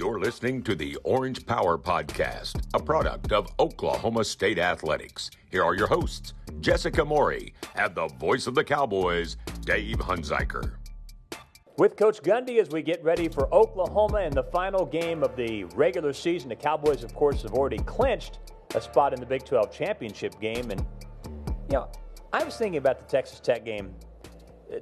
You're listening to the Orange Power Podcast, a product of Oklahoma State Athletics. Here are your hosts, Jessica Morrey and the voice of the Cowboys, Dave Hunziker. With Coach Gundy as we get ready for Oklahoma in the final game of the regular season. The Cowboys, of course, have already clinched a spot in the Big 12 championship game. And, I was thinking about the Texas Tech game.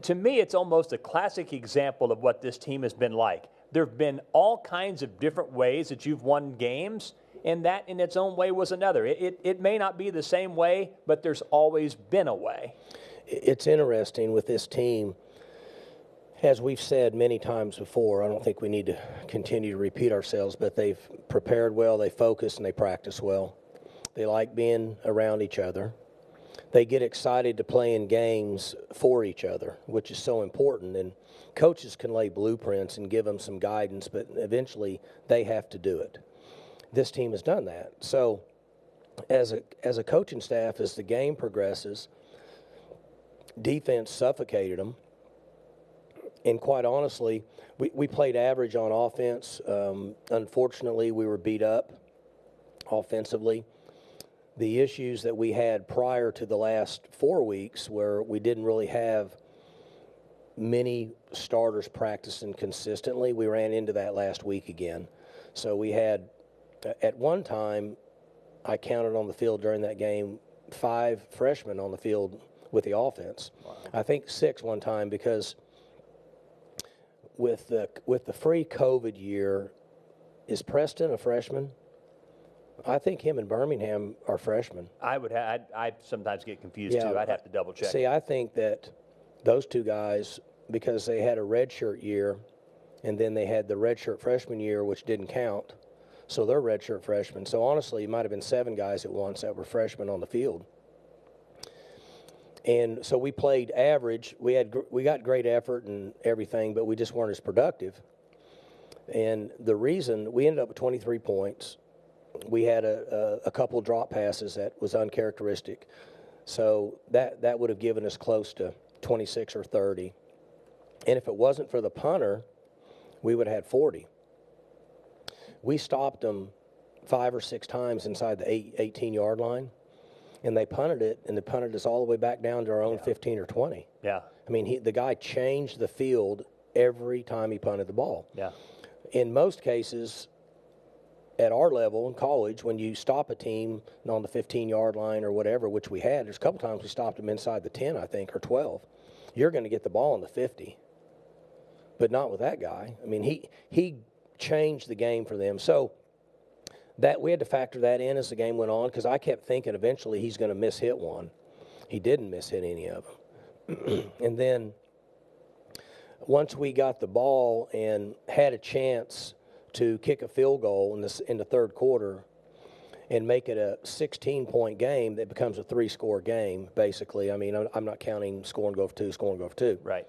To me, it's almost a classic example of what this team has been like. There have been all kinds of different ways that you've won games, and that in its own way was another. It may not be the same way, but there's always been a way. It's interesting with this team. As we've said many times before, I don't think we need to continue to repeat ourselves, but they've prepared well, they focus, and they practice well. They like being around each other. They get excited to play in games for each other, which is so important. And coaches can lay blueprints and give them some guidance, but eventually they have to do it. This team has done that. So as a coaching staff, as the game progresses, defense suffocated them. And quite honestly, we played average on offense. Unfortunately, we were beat up offensively. The issues that we had prior to the last 4 weeks, where we didn't really have many starters practicing consistently, we ran into that last week again. So we had, at one time, I counted on the field during that game 5 freshmen on the field with the offense. Wow. I think 6 one time, because with the free COVID year, is Preston a freshman? I think him and Birmingham are freshmen. I'd sometimes get confused too. I'd have to double check. See, I think that those two guys, because they had a redshirt year, and then they had the redshirt freshman year, which didn't count, so they're redshirt freshmen. So honestly, it might have been 7 guys at once that were freshmen on the field. And so we played average. We got great effort and everything, but we just weren't as productive. And the reason we ended up with 23 points. We had a couple drop passes that was uncharacteristic. So that would have given us close to 26 or 30. And if it wasn't for the punter, we would have had 40. We stopped them 5 or 6 times inside the 18-yard line, and they punted it, and they punted us all the way back down to our own 15 or 20. Yeah. I mean, the guy changed the field every time he punted the ball. Yeah. In most cases, at our level in college, when you stop a team on the 15-yard line or whatever, which we had, there's a couple times we stopped them inside the 10, I think, or 12. You're going to get the ball in the 50, but not with that guy. I mean, he changed the game for them. So that we had to factor that in as the game went on, because I kept thinking eventually he's going to miss-hit one. He didn't miss-hit any of them. And then once we got the ball and had a chance to kick a field goal in the third quarter and make it a 16-point game that becomes a 3-score game, basically. I mean, I'm not counting score and go for 2, score and go for 2. Right.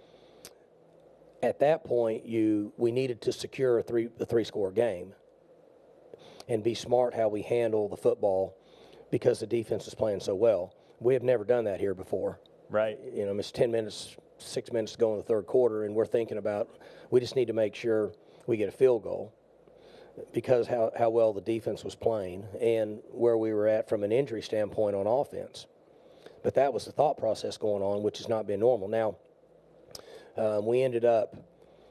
At that point, we needed to secure a 3-score game and be smart how we handle the football, because the defense is playing so well. We have never done that here before. Right. It's 10 minutes, 6 minutes to go in the third quarter, and we're thinking about we just need to make sure we get a field goal, because how well the defense was playing and where we were at from an injury standpoint on offense. But that was the thought process going on, which has not been normal. Now, we ended up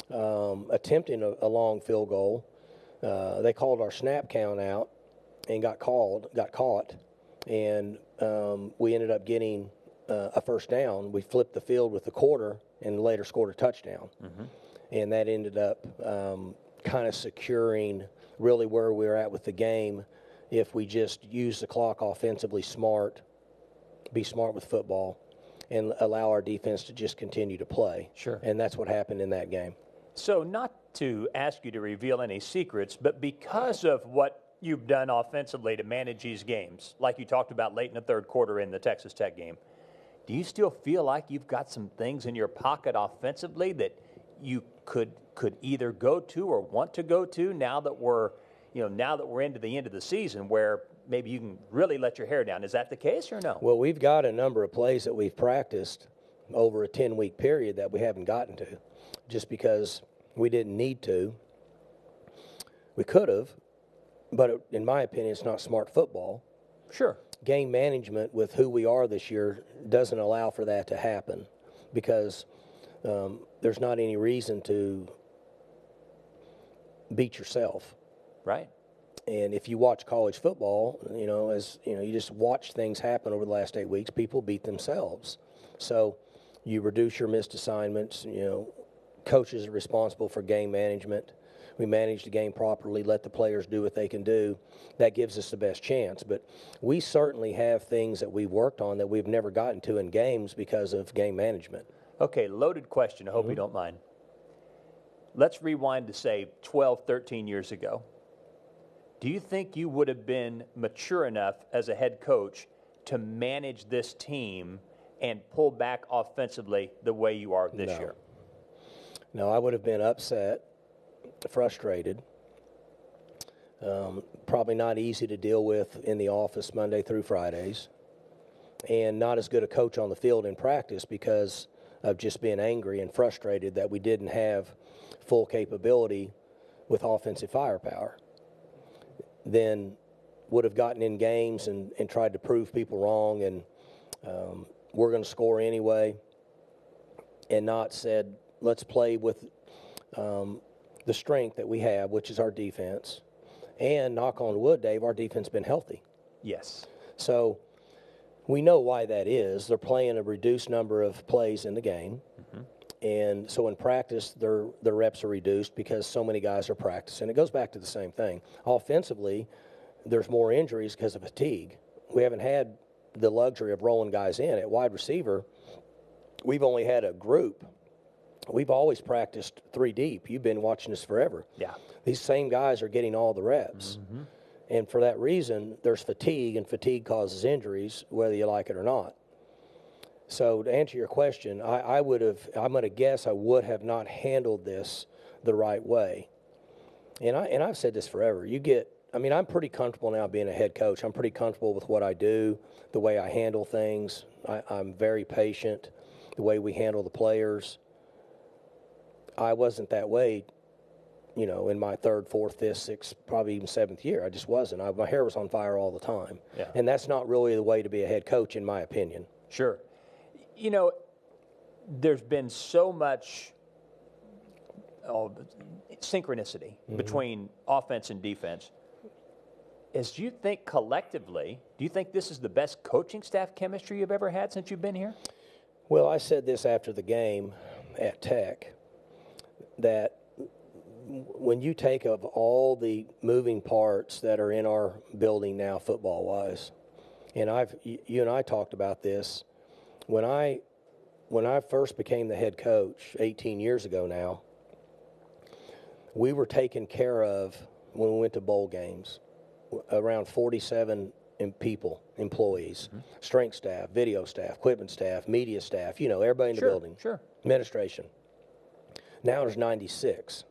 attempting a long field goal. They called our snap count out and got caught, and we ended up getting a first down. We flipped the field with the quarter and later scored a touchdown. Mm-hmm. And that ended up kind of securing really where we were at with the game if we just use the clock offensively be smart with football, and allow our defense to just continue to play. Sure. And that's what happened in that game. So not to ask you to reveal any secrets, but because of what you've done offensively to manage these games, like you talked about late in the third quarter in the Texas Tech game, do you still feel like you've got some things in your pocket offensively that you could either go to or want to go to now that we're into the end of the season, where maybe you can really let your hair down? Is that the case or no? Well, we've got a number of plays that we've practiced over a 10-week period that we haven't gotten to, just because we didn't need to. We could have, but in my opinion, it's not smart football. Sure. Game management with who we are this year doesn't allow for that to happen because there's not any reason to beat yourself. Right. And if you watch college football, you just watch things happen over the last 8 weeks, people beat themselves. So you reduce your missed assignments, coaches are responsible for game management. We manage the game properly, let the players do what they can do. That gives us the best chance. But we certainly have things that we've worked on that we've never gotten to in games because of game management. Okay, loaded question. I hope you don't mind. Let's rewind to, say, 12, 13 years ago. Do you think you would have been mature enough as a head coach to manage this team and pull back offensively the way you are this year? No, I would have been upset, frustrated, probably not easy to deal with in the office Monday through Fridays, and not as good a coach on the field in practice because of just being angry and frustrated that we didn't have full capability with offensive firepower. Then would have gotten in games and tried to prove people wrong and we're going to score anyway, and not said, let's play with the strength that we have, which is our defense. And knock on wood, Dave, our defense has been healthy. Yes. So we know why that is. They're playing a reduced number of plays in the game. And so in practice, their reps are reduced because so many guys are practicing. It goes back to the same thing. Offensively, there's more injuries because of fatigue. We haven't had the luxury of rolling guys in. At wide receiver, we've only had a group. We've always practiced 3 deep. You've been watching this forever. Yeah. These same guys are getting all the reps. And for that reason, there's fatigue, and fatigue causes injuries, whether you like it or not. So to answer your question, I'm going to guess I would have not handled this the right way. And I've said this forever. I'm pretty comfortable now being a head coach. I'm pretty comfortable with what I do, the way I handle things. I'm very patient, the way we handle the players. I wasn't that way, in my 3rd, 4th, 5th, 6th, probably even 7th year. I just wasn't. My hair was on fire all the time. Yeah. And that's not really the way to be a head coach, in my opinion. Sure. There's been so much synchronicity between offense and defense. Do you think collectively, do you think this is the best coaching staff chemistry you've ever had since you've been here? Well, I said this after the game at Tech, that when you take of all the moving parts that are in our building now football-wise, and you and I talked about this, when I first became the head coach 18 years ago now, we were taken care of when we went to bowl games, around 47 employees, strength staff, video staff, equipment staff, media staff, everybody in the building. Sure. Administration. Now there's 96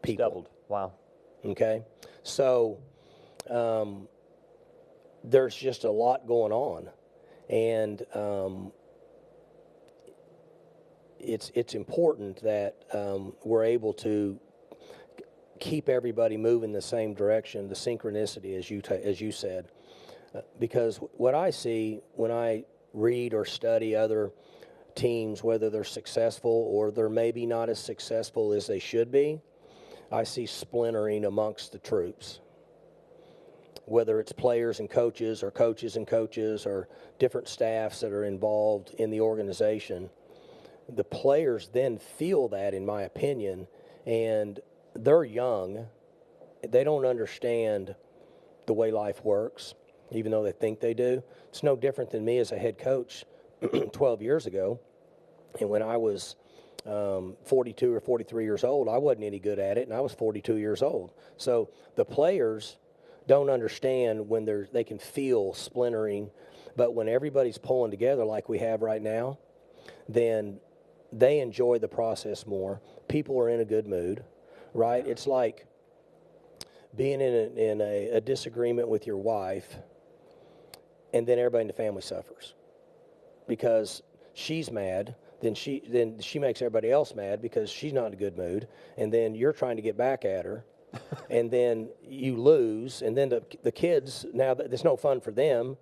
people. Doubled. Wow. Okay? So there's just a lot going on. And it's important that we're able to keep everybody moving the same direction, the synchronicity, as you said. Because what I see when I read or study other teams, whether they're successful or they're maybe not as successful as they should be, I see splintering amongst the troops. Whether it's players and coaches or different staffs that are involved in the organization, the players then feel that, in my opinion, and they're young. They don't understand the way life works, even though they think they do. It's no different than me as a head coach 12 years ago. And when I was 42 or 43 years old, I wasn't any good at it, and I was 42 years old. So the players don't understand when they can feel splintering, but when everybody's pulling together like we have right now, then they enjoy the process more. People are in a good mood, right? It's like being in a disagreement with your wife, and then everybody in the family suffers because she's mad. Then she makes everybody else mad because she's not in a good mood, and then you're trying to get back at her. and then you lose, and then the kids, now it's no fun for them,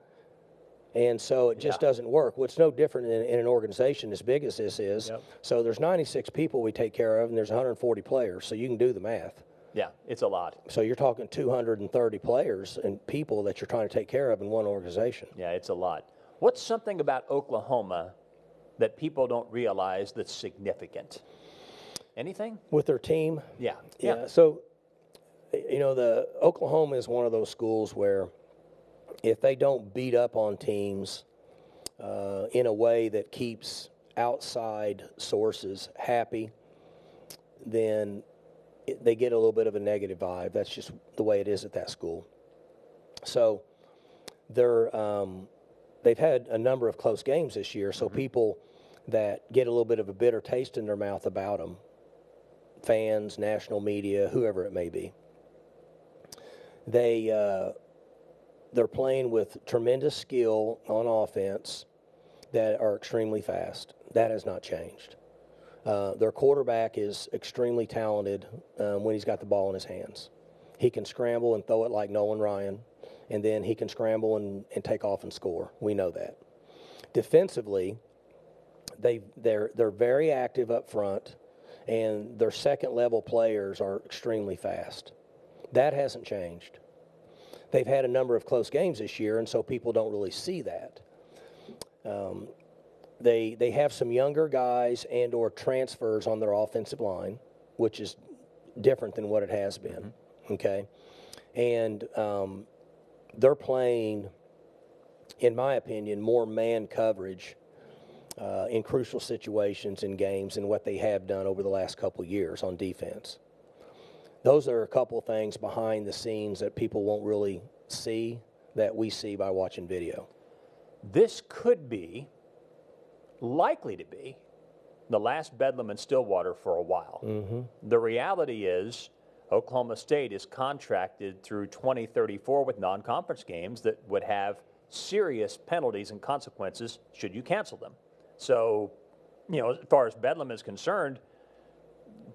and so it just doesn't work. What's no different in an organization as big as this is. Yep. So there's 96 people we take care of, and there's 140 players, so you can do the math. Yeah, it's a lot. So you're talking 230 players and people that you're trying to take care of in one organization. Yeah, it's a lot. What's something about Oklahoma that people don't realize that's significant? Anything? With their team? Yeah. So, the Oklahoma is one of those schools where if they don't beat up on teams in a way that keeps outside sources happy, then they get a little bit of a negative vibe. That's just the way it is at that school. So they've had a number of close games this year, so people that get a little bit of a bitter taste in their mouth about them, fans, national media, whoever it may be, they're playing with tremendous skill on offense that are extremely fast. That has not changed. Their quarterback is extremely talented when he's got the ball in his hands. He can scramble and throw it like Nolan Ryan, and then he can scramble and take off and score. We know that. Defensively, they're very active up front, and their second-level players are extremely fast. That hasn't changed. They've had a number of close games this year, and so people don't really see that. They have some younger guys and or transfers on their offensive line, which is different than what it has been, okay? And they're playing, in my opinion, more man coverage in crucial situations in games than what they have done over the last couple years on defense. Those are a couple things behind the scenes that people won't really see that we see by watching video. This could be, likely to be, the last Bedlam in Stillwater for a while. The reality is Oklahoma State is contracted through 2034 with non-conference games that would have serious penalties and consequences should you cancel them. So, as far as Bedlam is concerned,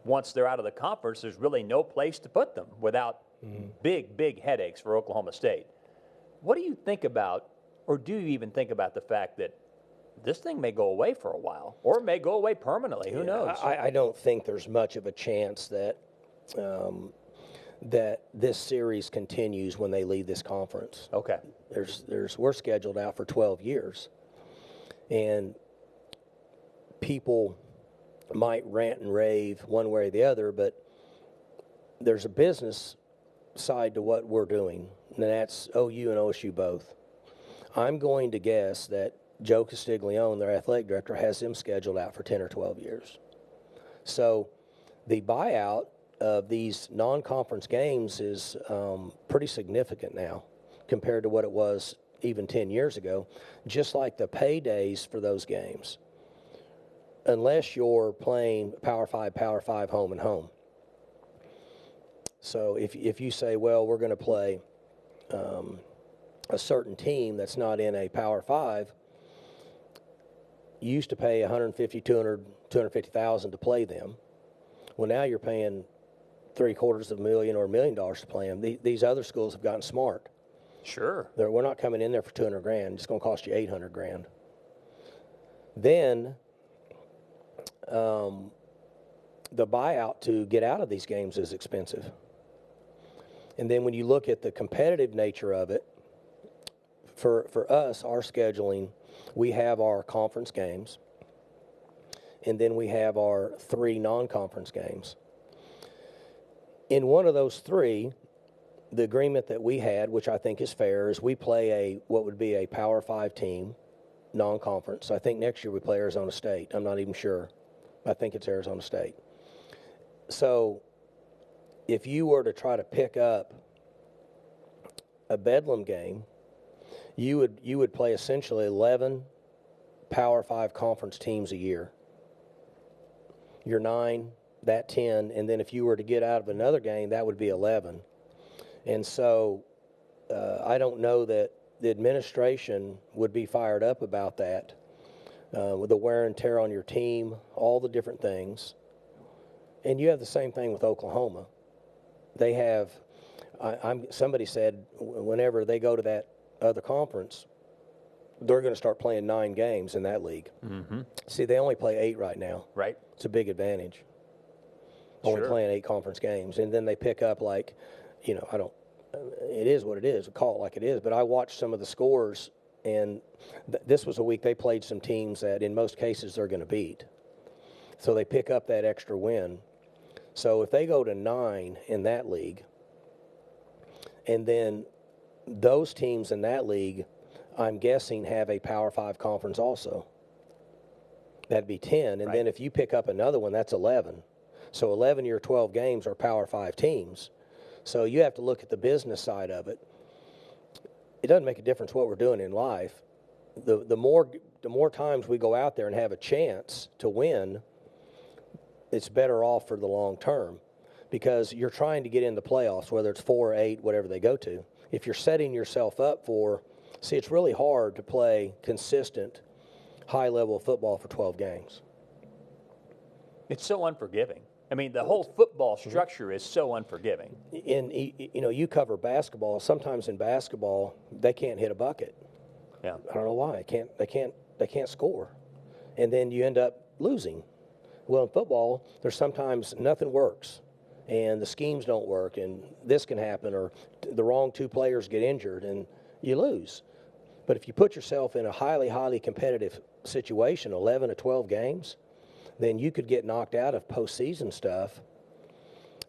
once they're out of the conference, there's really no place to put them without big headaches for Oklahoma State. What do you think about, or do you even think about the fact that this thing may go away for a while, or may go away permanently? Who knows? I don't think there's much of a chance that that this series continues when they leave this conference. Okay. We're scheduled out for 12 years, and people might rant and rave one way or the other, but there's a business side to what we're doing, and that's OU and OSU both. I'm going to guess that Joe Castiglione, their athletic director, has them scheduled out for 10 or 12 years. So the buyout of these non-conference games is pretty significant now compared to what it was even 10 years ago, just like the paydays for those games, unless you're playing Power 5 home and home. So if you say, well, we're going to play a certain team that's not in a Power 5, you used to pay $150,000, $200,000, $250,000 to play them. Well, now you're paying $750,000 or $1 million to play them. These other schools have gotten smart. Sure. We're not coming in there for $200,000. It's going to cost you $800,000. Then the buyout to get out of these games is expensive. And then when you look at the competitive nature of it, for us, our scheduling, we have our conference games, and then we have our 3 non-conference games. In one of those 3, the agreement that we had, which I think is fair, is we play what would be a Power 5 team, non-conference. I think next year we play Arizona State. I'm not even sure. I think it's Arizona State. So if you were to try to pick up a Bedlam game, you would play essentially 11 Power 5 conference teams a year. You're 9, that 10, and then if you were to get out of another game, that would be 11. And so I don't know that the administration would be fired up about that, with the wear and tear on your team, all the different things. And you have the same thing with Oklahoma. they have. Somebody said whenever they go to that other conference, they're going to start playing 9 games in that league. Mm-hmm. See, they only play 8 right now. Right. It's a big advantage. Only playing 8 conference games, and then they pick up like, it is what it is. Call it like it is. But I watched some of the scores, and this was a week they played some teams that in most cases they're going to beat. So they pick up that extra win. So if they go to 9 in that league, and then those teams in that league, I'm guessing, have a Power 5 conference also. That'd be 10. And then if you pick up another one, that's 11. So 11 of your 12 games are Power 5 teams. So you have to look at the business side of it. It doesn't make a difference what we're doing in life. The more times we go out there and have a chance to win, it's better off for the long term, because you're trying to get in the playoffs, whether it's 4 or 8, whatever they go to. If you're setting yourself up for, it's really hard to play consistent, high-level football for 12 games. It's so unforgiving. I mean, the whole football structure is so unforgiving. And you cover basketball. Sometimes in basketball, they can't hit a bucket. Yeah. I don't know why. They can't score, and then you end up losing. Well, in football, there's sometimes nothing works, and the schemes don't work, and this can happen, or the wrong 2 players get injured, and you lose. But if you put yourself in a highly, highly competitive situation, 11 to 12 games, then you could get knocked out of postseason stuff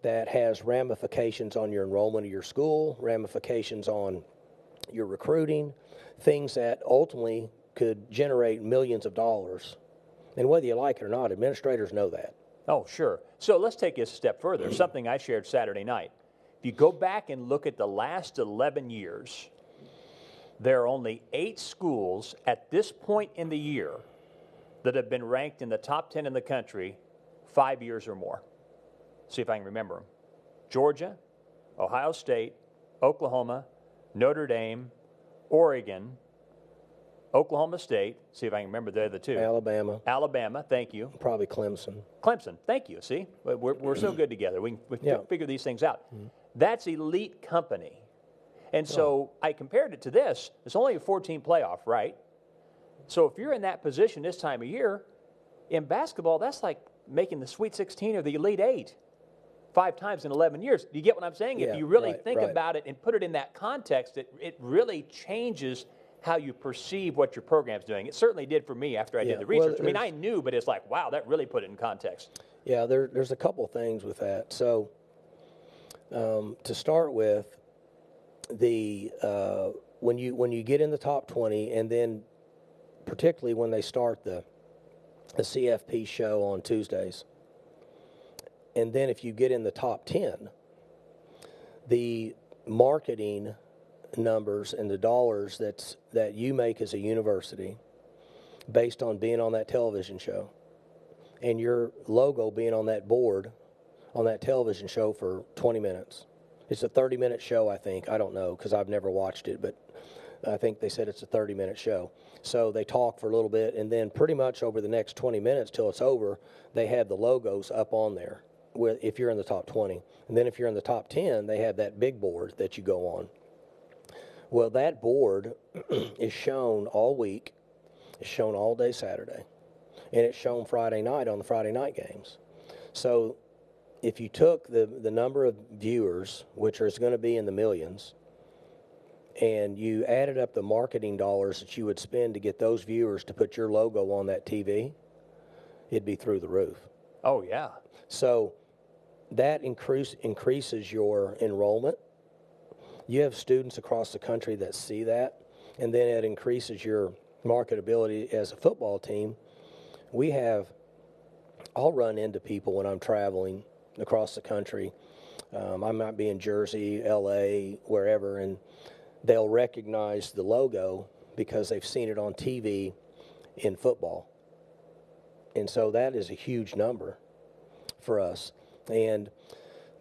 that has ramifications on your enrollment of your school, ramifications on your recruiting, things that ultimately could generate millions of dollars. And whether you like it or not, administrators know that. Oh, sure. So let's take this a step further, something I shared Saturday night. If you go back and look at the last 11 years, there are only 8 schools at this point in the year that have been ranked in the top 10 in the country 5 years or more. See if I can remember them. Georgia, Ohio State, Oklahoma, Notre Dame, Oregon, Oklahoma State. See if I can remember the other 2. Alabama, thank you. Probably Clemson. Clemson, thank you. See, we're so good together. We figure these things out. That's elite company. And so I compared it to this. It's only a 14 playoff, right? So if you're in that position this time of year, in basketball, that's like making the Sweet 16 or the Elite 8 5 times in 11 years. Do you get what I'm saying? Yeah, if you really think about it and put it in that context, it really changes how you perceive what your program's doing. It certainly did for me after I did the research. I mean, I knew, but it's like, wow, that really put it in context. Yeah, there's a couple things with that. So to start with, when you get in the top 20, and then particularly when they start the CFP show on Tuesdays, and then if you get in the top 10, the marketing numbers and the dollars that you make as a university based on being on that television show and your logo being on that board on that television show for 20 minutes. It's a 30-minute show, I think. I don't know because I've never watched it, but I think they said it's a 30-minute show. So they talk for a little bit, and then pretty much over the next 20 minutes till it's over, they have the logos up on there if you're in the top 20. And then if you're in the top 10, they have that big board that you go on. Well, that board is shown all week. It's shown all day Saturday. And it's shown Friday night on the Friday night games. So if you took the number of viewers, which is going to be in the millions, and you added up the marketing dollars that you would spend to get those viewers to put your logo on that TV, it'd be through the roof. Oh, yeah. So that increases your enrollment. You have students across the country that see that, and then it increases your marketability as a football team. I'll run into people when I'm traveling across the country. I might be in Jersey, LA, wherever, and they'll recognize the logo because they've seen it on TV in football. And so that is a huge number for us. And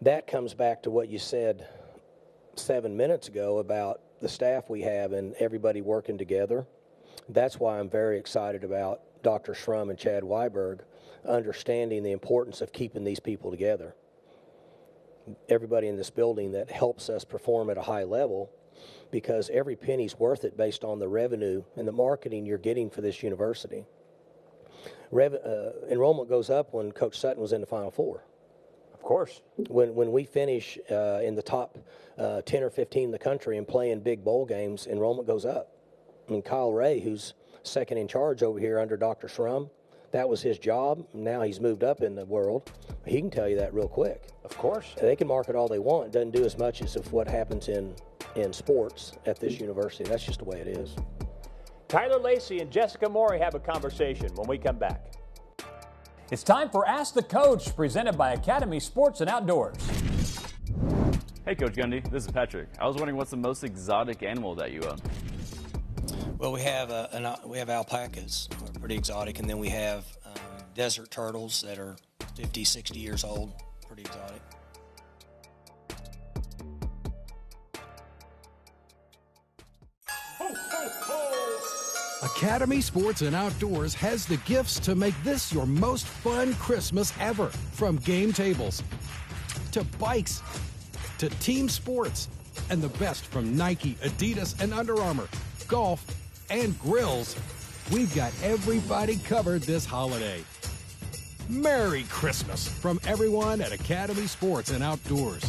that comes back to what you said 7 minutes ago about the staff we have and everybody working together. That's why I'm very excited about Dr. Schrum and Chad Weiberg understanding the importance of keeping these people together. everybody in this building that helps us perform at a high level, because every penny's worth it based on the revenue and the marketing you're getting for this university. Enrollment goes up when Coach Sutton was in the Final Four. Of course. When we finish in the top 10 or 15 in the country and play in big bowl games, enrollment goes up. I mean, Kyle Ray, who's second in charge over here under Dr. Shrum, that was his job. Now he's moved up in the world. He can tell you that real quick. Of course. They can market all they want. It doesn't do as much as if what happens in sports at this university. That's just the way it is. Tyler Lacy and Jessica Morrey have a conversation when we come back. It's time for Ask the Coach, presented by Academy Sports and Outdoors. Hey, Coach Gundy, this is Patrick. I was wondering, what's the most exotic animal that you own? Well, we have alpacas, are pretty exotic, and then we have desert turtles that are 50, 60 years old, pretty exotic. Academy Sports and Outdoors has the gifts to make this your most fun Christmas ever. From game tables to bikes to team sports, and the best from Nike, Adidas, and Under Armour, golf, and grills. We've got everybody covered this holiday. Merry Christmas from everyone at Academy Sports and Outdoors.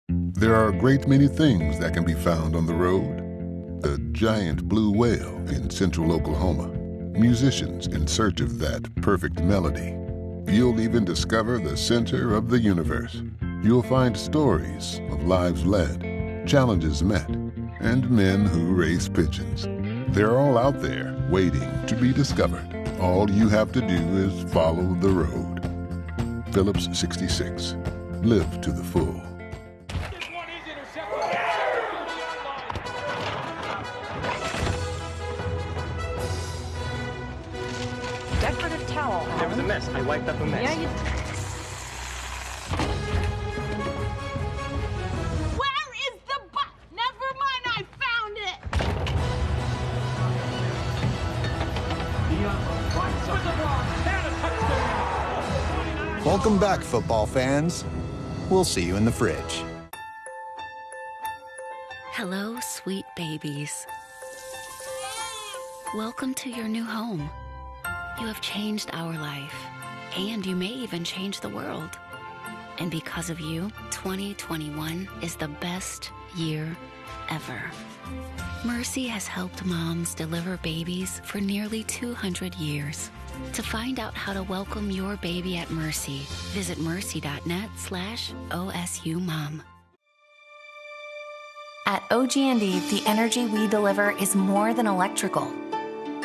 There are a great many things that can be found on the road. A giant blue whale in central Oklahoma. Musicians in search of that perfect melody. You'll even discover the center of the universe. You'll find stories of lives led, challenges met, and men who raise pigeons. They're all out there waiting to be discovered. All you have to do is follow the road. Phillips 66. Live to the full. Decorative towel. There was a mess. I wiped up a mess. Yeah, you... Where is the box? Never mind, I found it. Welcome back, football fans. We'll see you in the fridge. Hello, sweet babies. Welcome to your new home. You have changed our life, and you may even change the world. And because of you, 2021 is the best year ever. Mercy has helped moms deliver babies for nearly 200 years. To find out how to welcome your baby at Mercy, visit mercy.net/OSUmom. At OG&E, the energy we deliver is more than electrical.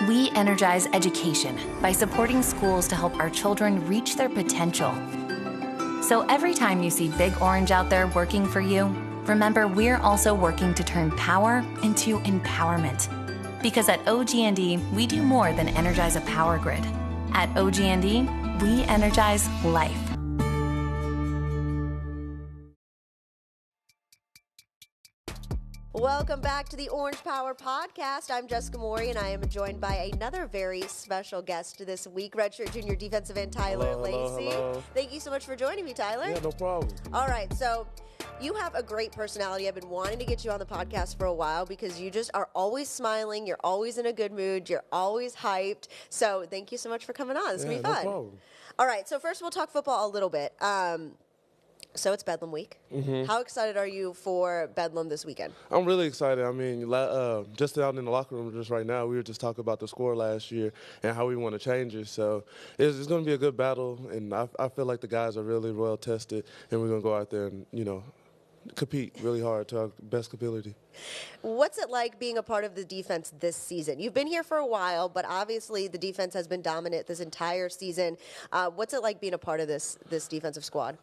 We energize education by supporting schools to help our children reach their potential. So every time you see Big Orange out there working for you, remember we're also working to turn power into empowerment. Because at OG&E, we do more than energize a power grid. At OG&E, we energize life. Welcome back to the Orange Power Podcast. I'm Jessica Morrey, and I am joined by another very special guest this week, redshirt junior defensive end Tyler Lacy. Hello. Thank you so much for joining me, Tyler. Yeah, no problem. All right, so you have a great personality. I've been wanting to get you on the podcast for a while because you just are always smiling. You're always in a good mood. You're always hyped. So thank you so much for coming on. This is going to be fun. No problem. All right, so first we'll talk football a little bit. So it's Bedlam week. Mm-hmm. How excited are you for Bedlam this weekend? I'm really excited. I mean, just out in the locker room just right now, we were just talking about the score last year and how we want to change it. So it's going to be a good battle, and I feel like the guys are really well tested, and we're going to go out there and, compete really hard to our best ability. What's it like being a part of the defense this season? You've been here for a while, but obviously the defense has been dominant this entire season. What's it like being a part of this defensive squad?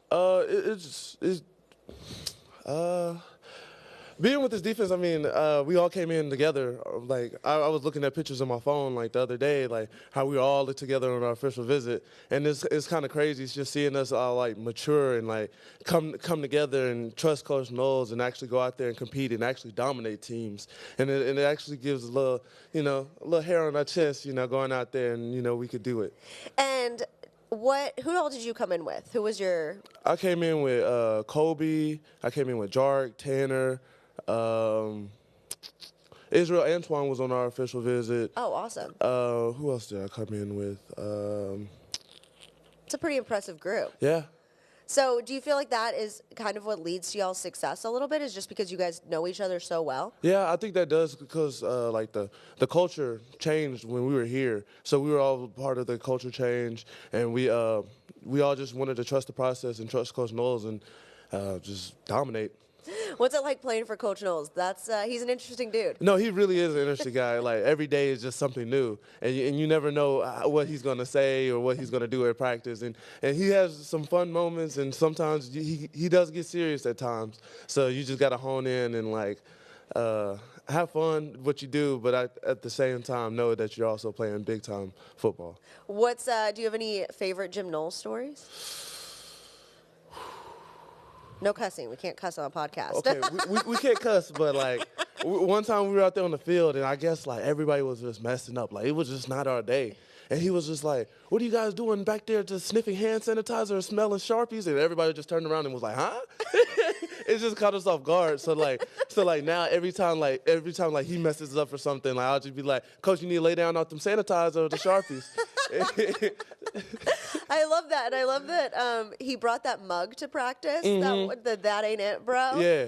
Being with this defense, I mean, we all came in together. Like, I was looking at pictures on my phone, like, the other day, like, how we were all together on our official visit. And it's kind of crazy. It's just seeing us all, like, mature and, like, come together and trust Coach Knowles and actually go out there and compete and actually dominate teams. And it actually gives a little, a little hair on our chest, going out there and, we could do it. And Who all did you come in with? Who was your? I came in with Kobe. I came in with Jark, Tanner. Israel Antoine was on our official visit. Oh, awesome. Who else did I come in with? It's a pretty impressive group. Yeah. So do you feel like that is kind of what leads to y'all's success a little bit, is just because you guys know each other so well? Yeah, I think that does, because like the culture changed when we were here. So we were all part of the culture change, and we all just wanted to trust the process and trust Coach Knowles and just dominate. What's it like playing for Coach Knowles? He's an interesting dude. No, he really is an interesting guy. Like, every day is just something new, and you never know what he's going to say or what he's going to do at practice. And he has some fun moments, and sometimes he does get serious at times. So you just got to hone in and, like, have fun what you do, but at the same time know that you're also playing big-time football. Do you have any favorite Jim Knowles stories? No cussing. We can't cuss on a podcast. Okay, we can't cuss, but, like, one time we were out there on the field, and I guess, like, everybody was just messing up. Like, it was just not our day. And he was just like, "What are you guys doing back there, just sniffing hand sanitizer and smelling Sharpies?" And everybody just turned around and was like, "Huh?" It just caught us off guard. So now every time he messes up or something, like, I'll just be like, "Coach, you need to lay down off them sanitizer or the Sharpies." I love that, and I love that he brought that mug to practice. Mm-hmm. That ain't it, bro. Yeah,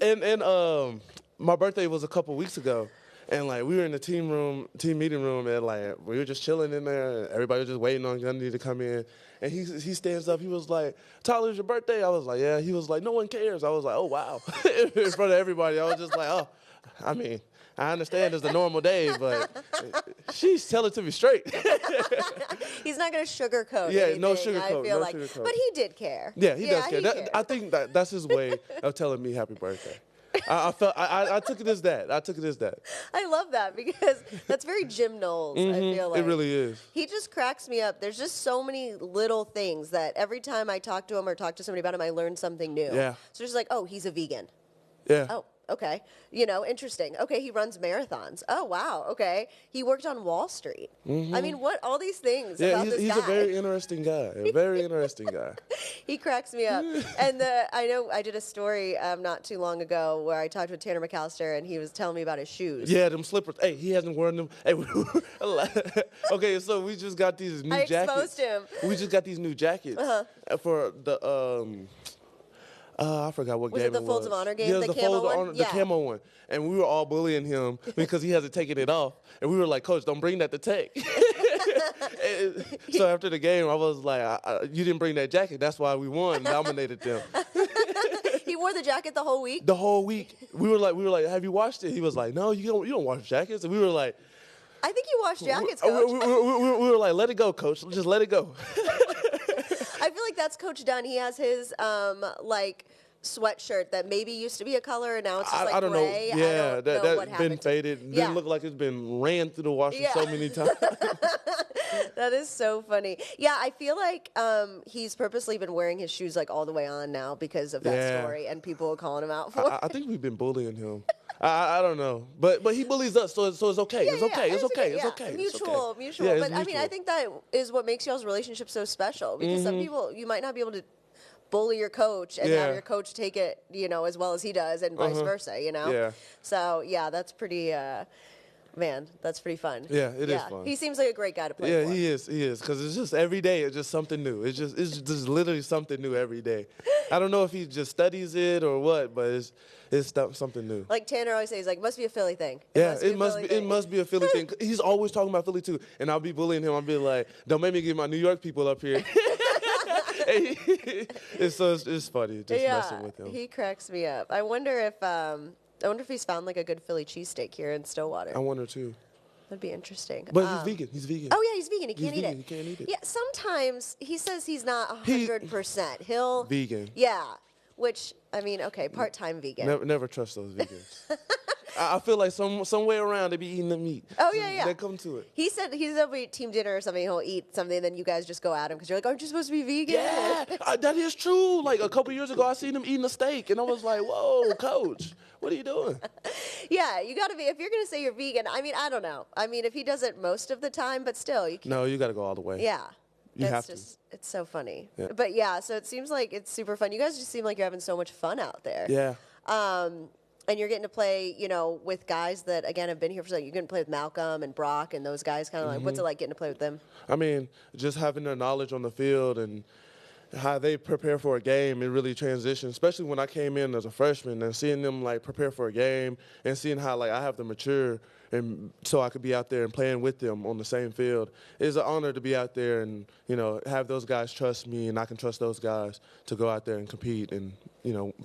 and my birthday was a couple weeks ago, and, like, we were in the team meeting room, and, like, we were just chilling in there. And everybody was just waiting on Gundy to come in, and he stands up. He was like, "Tyler, it's your birthday." I was like, "Yeah." He was like, "No one cares." I was like, "Oh wow!" In front of everybody, I was just like, "Oh, I mean, I understand it's a normal day, but she's tell it to me straight." He's not going to sugarcoat Yeah, anything, no sugarcoat. I feel no like. sugarcoat. But he did care. Yeah, he does care. cared. I think that's his way of telling me happy birthday. I took it as that. I love that, because that's very Jim Knowles, I feel like. It really is. He just cracks me up. There's just so many little things that every time I talk to him or talk to somebody about him, I learn something new. Yeah. So just like, oh, he's a vegan. Yeah. Oh, okay. Interesting. Okay, he runs marathons. Oh, wow. Okay. He worked on Wall Street. I mean, all these things about this guy. He's a very interesting guy. A very interesting guy. He cracks me up. And I know I did a story not too long ago where I talked with Tanner McAllister, and he was telling me about his shoes. Yeah, them slippers. Hey, he hasn't worn them. Hey, okay, so we just got these new jackets. I exposed him. We just got these new jackets for the I forgot what game it was. Was it the Folds of Honor game? Yeah, the camo one? The camo one. And we were all bullying him because he hasn't taken it off. And we were like, "Coach, don't bring that to Tech." So after the game, I was like, "You didn't bring that jacket. That's why we won, dominated them." He wore the jacket the whole week? The whole week. We were like, "Have you washed it?" He was like, "No, you don't wash jackets." And we were like, I think you wash jackets, Coach. We were like, "Let it go, Coach. Just let it go." I feel like that's Coach Dunn. He has his sweatshirt that maybe used to be a color and now it's just I don't gray. know. Yeah, that's been faded. Yeah. Didn't look like it's been ran through the washer so many times. That is so funny. Yeah, I feel like he's purposely been wearing his shoes like all the way on now because of that story, and people are calling him out for it. I think we've been bullying him. I don't know, but he bullies us, so it's okay. Yeah, it's okay. It's okay. Yeah. It's okay. Mutual. Yeah, but I mean, I think that is what makes y'all's relationship so special, because some people, you might not be able to bully your coach and have your coach take it, as well as he does, and vice versa, Yeah. So yeah, that's pretty. Man, that's pretty fun. Yeah, it is fun. He seems like a great guy to play for. Yeah, he is, because it's just every day, it's just something new. It's just literally something new every day. I don't know if he just studies it or what, but it's something new. Like Tanner always says, like, must be a Philly thing. It must be a Philly thing. He's always talking about Philly too, and I'll be bullying him. I'll be like, "Don't make me get my New York people up here." It's funny just messing with him. He cracks me up. I wonder if he's found like a good Philly cheesesteak here in Stillwater. I wonder too. That'd be interesting. But he's vegan. Oh yeah, he's vegan. He can't eat it. He can't eat it. Yeah, sometimes he says he's not 100%. He'll vegan. Yeah, which I mean, okay, part-time vegan. Never trust those vegans. I feel like some way around they be eating the meat. Oh yeah. They come to it. He said he's over at team dinner or something. He'll eat something, and then you guys just go at him because you're like, "Aren't you supposed to be vegan?" Yeah, that is true. Like a couple years ago, I seen him eating a steak, and I was like, "Whoa, Coach, what are you doing?" Yeah, you got to be. If you're gonna say you're vegan, I mean, I don't know. I mean, if he does it most of the time, but still, you can't. No, you got to go all the way. Yeah. You have to. It's so funny. Yeah. But yeah, so it seems like it's super fun. You guys just seem like you're having so much fun out there. Yeah. And you're getting to play, with guys that, again, have been here for you're getting to play with Malcolm and Brock and those guys. Kind of like, what's it like getting to play with them? I mean, just having their knowledge on the field and how they prepare for a game, it really transitions, especially when I came in as a freshman and seeing them, like, prepare for a game and seeing how, like, I have to mature and so I could be out there and playing with them on the same field. It's an honor to be out there and, have those guys trust me and I can trust those guys to go out there and compete and,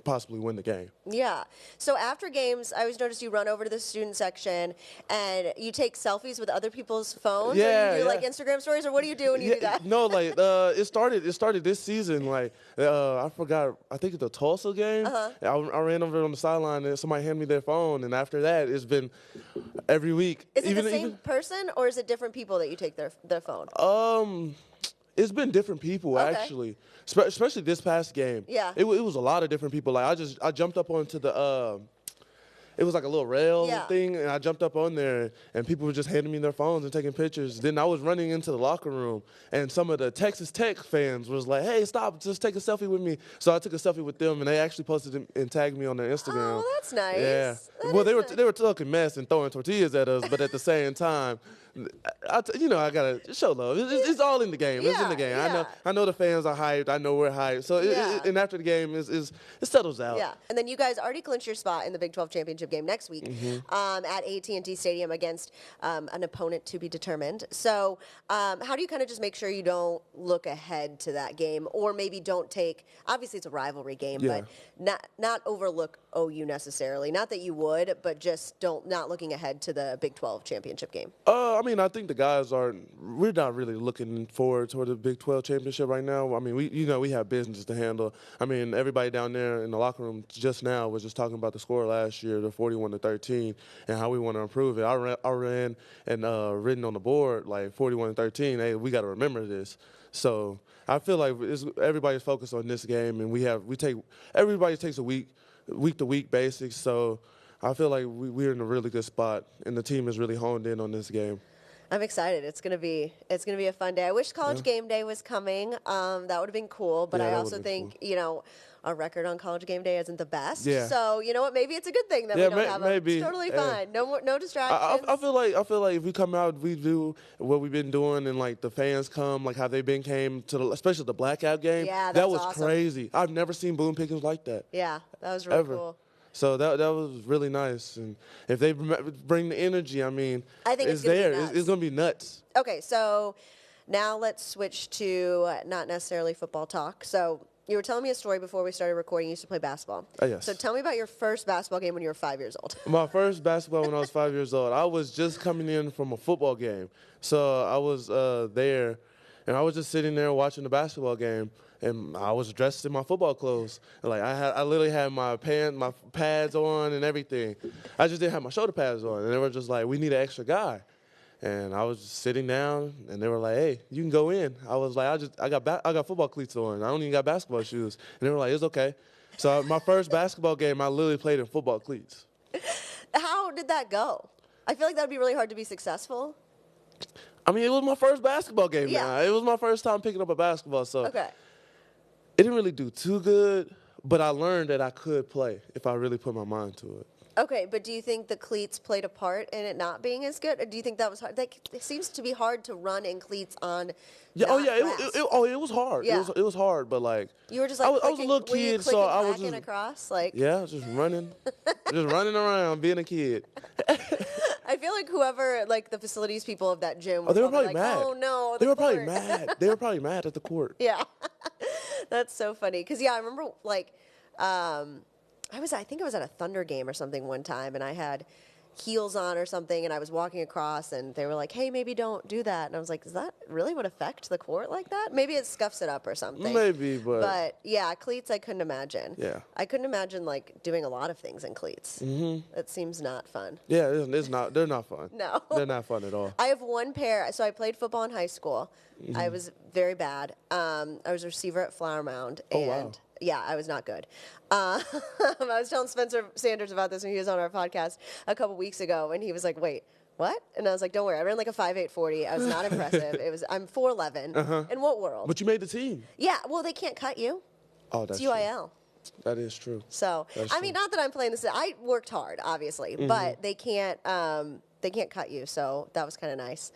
possibly win the game. Yeah. So after games, I always notice you run over to the student section and you take selfies with other people's phones. Yeah, or you do like Instagram stories, or what do you do when you do that? No, like it started this season. Like I forgot. I think it's the Tulsa game. I ran over on the sideline and somebody handed me their phone, and after that, it's been every week. Is it the same person or is it different people that you take their phone? It's been different people actually, especially this past game. Yeah. It was a lot of different people. Like I jumped up onto the. It was like a little rail thing, and I jumped up on there, and people were just handing me their phones and taking pictures. Then I was running into the locker room, and some of the Texas Tech fans was like, "Hey, stop! Just take a selfie with me." So I took a selfie with them, and they actually posted it and tagged me on their Instagram. Oh, that's nice. Yeah. They were talking mess and throwing tortillas at us, but at the same time, I gotta show love. It's all in the game. It's in the game. Yeah. I know the fans are hyped. I know we're hyped. So and after the game, it settles out. Yeah. And then you guys already clinched your spot in the Big 12 championship game next week at AT&T Stadium against an opponent to be determined. So how do you kind of just make sure you don't look ahead to that game, or maybe don't take? Obviously, it's a rivalry game, but not overlook OU necessarily. Not that you would, but just not looking ahead to the Big 12 championship game. I mean, I think the guys we're not really looking forward toward the Big 12 championship right now. I mean, we have business to handle. I mean, everybody down there in the locker room just now was just talking about the score last year, the 41-13, and how we want to improve it. I ran and written on the board like 41-13. Hey, we got to remember this. So I feel like everybody's focused on this game, and everybody takes a week to week basics. So I feel like we're in a really good spot, and the team is really honed in on this game. I'm excited. It's gonna be a fun day. I wish College Game Day was coming. That would have been cool. But I also think our record on College Game Day isn't the best. Yeah. So you know what? Maybe it's a good thing that we don't have them. It's totally fine. No distractions. I feel like if we come out, we do what we've been doing, and like the fans come, like how they came to especially the blackout game. Yeah, that was awesome. Crazy. I've never seen Boone Pickens like that. Yeah, that was really cool. So that was really nice, and if they bring the energy, I mean, I think it's there. It's going to be nuts. Okay, so now let's switch to not necessarily football talk. So you were telling me a story before we started recording. You used to play basketball. Yes. So tell me about your first basketball game when you were 5 years old. My first basketball when I was 5 years old. I was just coming in from a football game, so I was there, and I was just sitting there watching the basketball game. And I was dressed in my football clothes. Like I literally had my pads on and everything. I just didn't have my shoulder pads on. And they were just like, "We need an extra guy." And I was just sitting down, and they were like, "Hey, you can go in." I was like, "I got football cleats on. I don't even got basketball shoes." And they were like, "It's okay." So my first basketball game, I literally played in football cleats. How did that go? I feel like that would be really hard to be successful. I mean, it was my first basketball game. Yeah. Now. It was my first time picking up a basketball. So. Okay. It didn't really do too good, but I learned that I could play if I really put my mind to it. Okay, but do you think the cleats played a part in it not being as good? Or do you think that was hard? It seems to be hard to run in cleats on. Yeah. It was hard. Yeah. It was hard, but like you were just like I was a little kid, so I was just across like. Yeah, I was just running, around, being a kid. I feel like whoever, like the facilities people of that gym, they were probably like, mad. "Oh no!" They were probably mad. They were probably mad at the court. Yeah, that's so funny. Because I remember like, I think I was at a Thunder game or something one time, and I had heels on or something, and I was walking across, and they were like, "Hey, maybe don't do that." And I was like, "Is that really would affect the court like that? Maybe it scuffs it up or something." Maybe, but yeah, cleats I couldn't imagine. Yeah, I couldn't imagine like doing a lot of things in cleats. Mm-hmm. It seems not fun. Yeah, it's not. They're not fun. No, they're not fun at all. I have one pair. So I played football in high school. Mm-hmm. I was very bad. I was a receiver at Flower Mound, and wow. Yeah, I was not good. I was telling Spencer Sanders about this when he was on our podcast a couple weeks ago, and he was like, "Wait, what? And I was like, don't worry. I ran like a 5.8 40. I was not impressive. I'm 4'11". In what world? But you made the team. Yeah, well, they can't cut you. Oh, that's it's UIL. True. That is true. So, I mean, not that I'm playing this. I worked hard, obviously, but they can't cut you. So that was kind of nice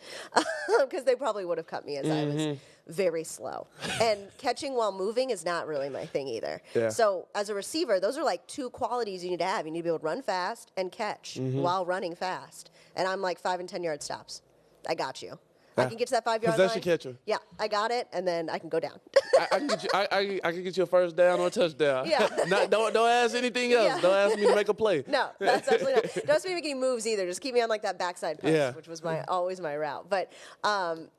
because they probably would have cut me as I was very slow. And catching while moving is not really my thing either. Yeah. So as a receiver, those are like two qualities you need to have. You need to be able to run fast and catch while running fast. And I'm like 5 and 10 yard stops. I got you. I can get to that 5 yard line. Possession catcher. Yeah, I got it, and then I can go down. I can get you a first down or a touchdown. Yeah. Don't ask anything else. Yeah. Don't ask me to make a play. No, that's absolutely not. Don't ask me to make any moves either. Just keep me on like that backside punch, which was always my route. But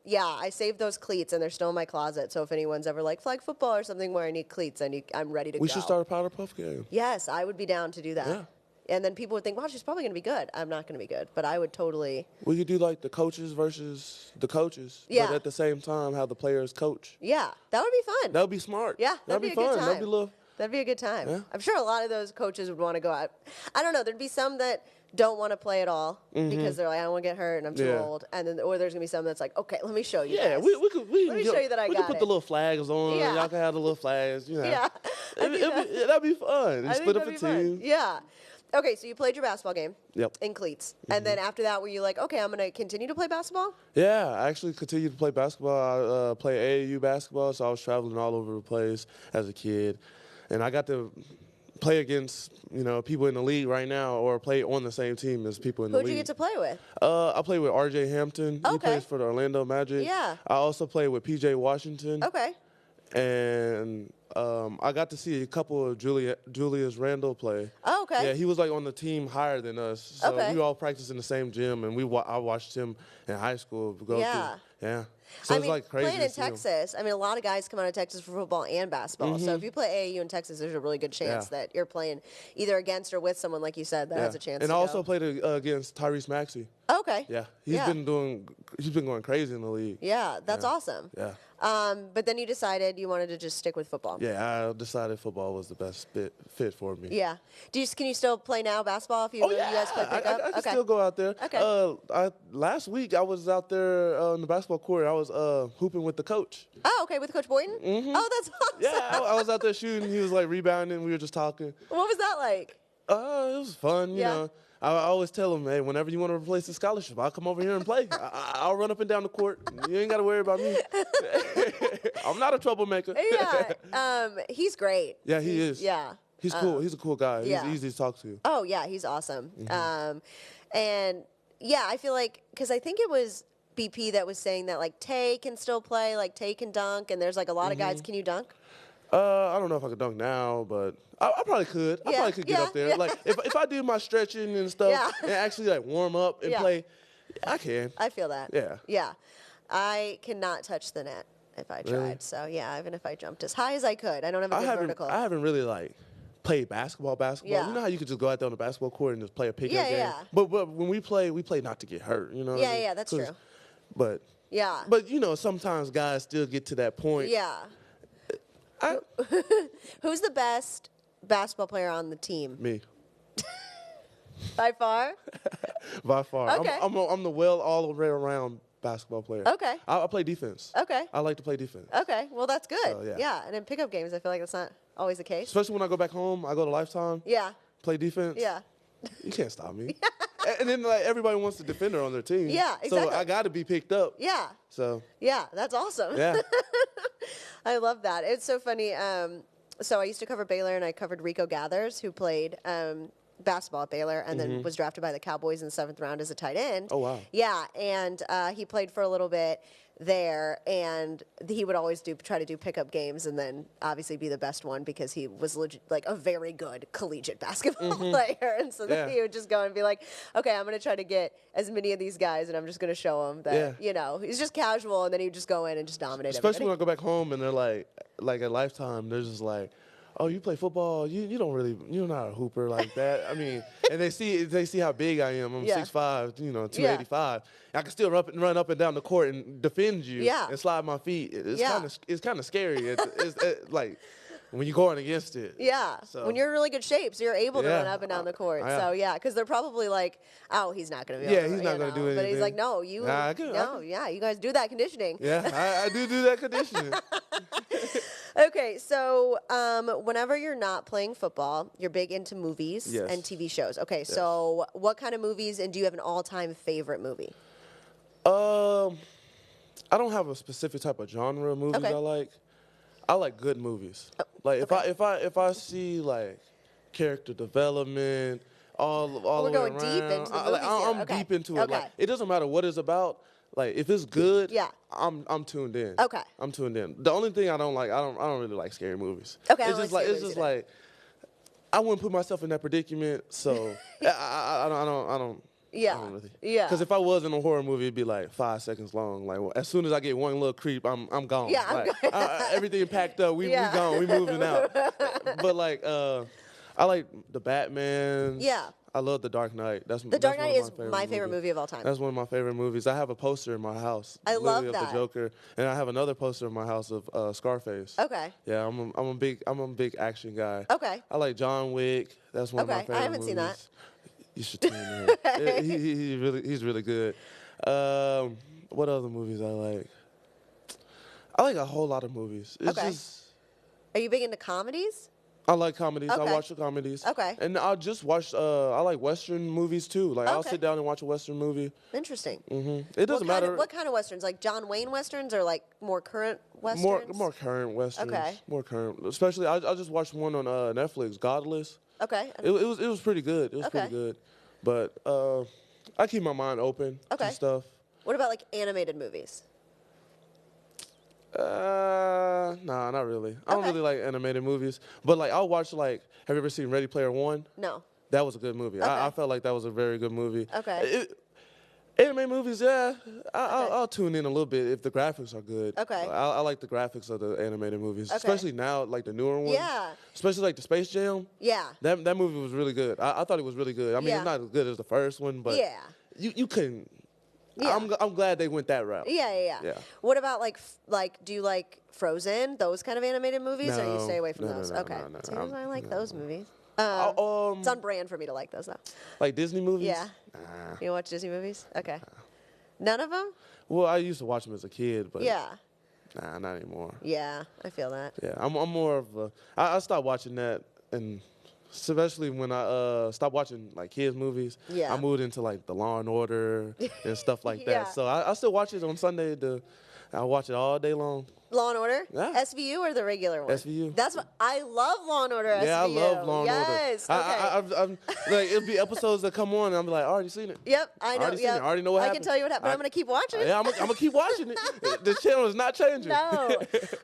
yeah, I saved those cleats, and they're still in my closet. So if anyone's ever like flag football or something where I need cleats, I'm ready to go. We should start a powder puff game. Yes, I would be down to do that. Yeah. And then people would think, wow, she's probably going to be good. I'm not going to be good, but I would totally. We could do like the coaches versus the coaches, but at the same time have the players coach. Yeah, that would be fun. That would be smart. Yeah, that'd be a fun. good time. That'd be a good time. Yeah. I'm sure a lot of those coaches would want to go out. I don't know. There'd be some that don't want to play at all because they're like, I don't want to get hurt and I'm too old. And then, or there's gonna be some that's like, okay, let me show you. Yeah, guys. let me show you that I got it. We can put the little flags on. Yeah. Y'all can have the little flags. You know. Yeah, that'd be fun. You split up a team. Yeah. Okay, so you played your basketball game in cleats. And then Mm-hmm. after that, were you like, okay, I'm going to continue to play basketball? Yeah, I actually continued to play basketball. I played AAU basketball, so I was traveling all over the place as a kid. And I got to play against, people in the league right now or play on the same team as people in the league. Who'd you get to play with? I played with RJ Hampton. Okay. He plays for the Orlando Magic. Yeah. I also played with PJ Washington. Okay. And I got to see a couple of Julius Randle play. Oh, okay. Yeah, he was like on the team higher than us. So Okay. we all practiced in the same gym, and I watched him in high school go through. Yeah. So it's like crazy. Playing in Texas, a lot of guys come out of Texas for football and basketball. So if you play AAU in Texas, there's a really good chance that you're playing either against or with someone, like you said, that has a chance and to I also go. played against Tyrese Maxey. Okay. Yeah, he's been going crazy in the league. Yeah, that's awesome. Yeah. But then you decided you wanted to just stick with football. Yeah, I decided football was the best fit for me. Yeah. Can you still play now basketball if you guys play pickup? I can still go out there. Okay. Last week I was out there on the basketball court. I was hooping with the coach. Oh, okay, with Coach Boynton? Mm-hmm. Oh, that's awesome. Yeah, I was out there shooting. He was like rebounding. We were just talking. What was that like? It was fun, you know. I always tell him, hey, whenever you want to replace the scholarship, I'll come over here and play. I'll run up and down the court. You ain't got to worry about me. I'm not a troublemaker. Yeah, he's great. Yeah, he is. Yeah. He's cool. He's a cool guy. Yeah. He's easy to talk to. Oh, yeah, he's awesome. Mm-hmm. And, yeah, I feel like, because I think it was BP that was saying that, like, Tay can still play, like, Tay can dunk, and there's, like, a lot of guys. Can you dunk? I don't know if I could dunk now, but I probably could. I probably could get up there. Like, if I do my stretching and stuff and actually, like, warm up and play, I can. I feel that. Yeah. Yeah. I cannot touch the net if I tried. Really? So, yeah, even if I jumped as high as I could. I don't have a good vertical. I haven't really, like, played basketball. Yeah. You know how you could just go out there on the basketball court and just play a pickup game? Yeah. But when we play not to get hurt, you know what I mean? Yeah, that's true. But, yeah. But, sometimes guys still get to that point. Yeah. Who's the best basketball player on the team? Me. By far? By far. Okay. I'm the all the way around basketball player. Okay. I play defense. Okay. I like to play defense. Okay. Well, that's good. So, yeah. And in pickup games, I feel like that's not always the case. Especially when I go back home, I go to Lifetime. Yeah. Play defense. Yeah. You can't stop me. And then like everybody wants a defender on their team. Yeah, exactly. So I got to be picked up. Yeah. So. Yeah, that's awesome. Yeah. I love that. It's so funny. So I used to cover Baylor, and I covered Rico Gathers, who played basketball at Baylor and then was drafted by the Cowboys in the 7th round as a tight end. Oh, wow. Yeah, and he played for a little bit there, and he would always try to do pickup games and then obviously be the best one because he was like a very good collegiate basketball player. And so then he would just go and be like, okay, I'm going to try to get as many of these guys and I'm just going to show them that, he's just casual, and then he would just go in and just dominate Especially everybody. when I go back home and they're like at Lifetime, they're just like, oh, you play football? You're not a hooper like that. I mean, and they see how big I am. I'm 6'5", 285. I can still run up and down the court and defend you and slide my feet. It's kind of scary. It's like when you're going against it. Yeah, So. when you're in really good shape, so you're able to run up and down the court. So yeah, because they're probably like, oh, he's not going to be. Yeah, he's not going to do anything. But he's like, no, you. Yeah, you guys do that conditioning. Yeah, I do that conditioning. Okay, so whenever you're not playing football, you're big into movies and TV shows. Okay, so what kind of movies, and do you have an all-time favorite movie? I don't have a specific type of genre of movies I like. I like good movies. Like if I see like character development, all we're the way going around, deep into the movies I'm deep into it. Like it doesn't matter what it's about. Like if it's good, I'm tuned in. Okay. I'm tuned in. The only thing I don't really like scary movies. Okay. It's just like I wouldn't put myself in that predicament, so I don't. Yeah. I don't really. Yeah. Because if I was in a horror movie, it'd be like 5 seconds long. Like as soon as I get one little creep, I'm gone. Yeah. Like, everything packed up. We gone. We moving out. But like I like the Batman. Yeah. I love The Dark Knight. The Dark Knight is my favorite movie of all time. That's one of my favorite movies. I have a poster in my house. I love of that. the Joker, and I have another poster in my house of Scarface. Okay. Yeah, I'm a big action guy. Okay. I like John Wick. That's one of my favorite movies. I haven't seen that. You should tune in. He's really good. What other movies I like? I like a whole lot of movies. It's just. Are you big into comedies? I like comedies. Okay. I watch the comedies. Okay. And I just watch. I like Western movies too. Like I'll sit down and watch a Western movie. Interesting. It doesn't matter. What kind of Westerns? Like John Wayne Westerns or like more current Westerns? More current Westerns. Okay. More current. Especially I just watched one on Netflix, Godless. Okay. It was pretty good. It was pretty good. But I keep my mind open to stuff. What about like animated movies? Nah, not really. I don't really like animated movies. But like I'll watch like, have you ever seen Ready Player One? No. That was a good movie. I felt like that was a very good movie. Okay. Anime movies, I'll tune in a little bit if the graphics are good. Okay. I like the graphics of the animated movies, especially now, like the newer ones. Yeah. Especially like the Space Jam. Yeah. That movie was really good. I thought it was really good. I mean, it's not as good as the first one, but you couldn't. Yeah. I'm glad they went that route. Yeah. What about like do you like Frozen? Those kind of animated movies, or you stay away from those? No, okay. no. See, I like those movies. It's on brand for me to like those though. Like Disney movies? Yeah. Nah. You watch Disney movies? Okay. None of them? Well, I used to watch them as a kid, but yeah. Nah, not anymore. Yeah, I feel that. Yeah, I'm more of a. I stopped watching that, and especially when I stopped watching like kids movies. Yeah. I moved into like the Law and Order and stuff like that. So I still watch it on Sunday. I watch it all day long. Law and Order? Yeah. SVU or the regular one? SVU. That's what I love. Law and Order. Yeah, SVU. I love Law and Order. Yes. Okay. I'm like it'll be episodes that come on, and I'm like, I already seen it. Yep, I know. I already know what happened. I can tell you what happened, but I'm gonna keep watching it. Yeah, I'm gonna keep watching it. The channel is not changing. No,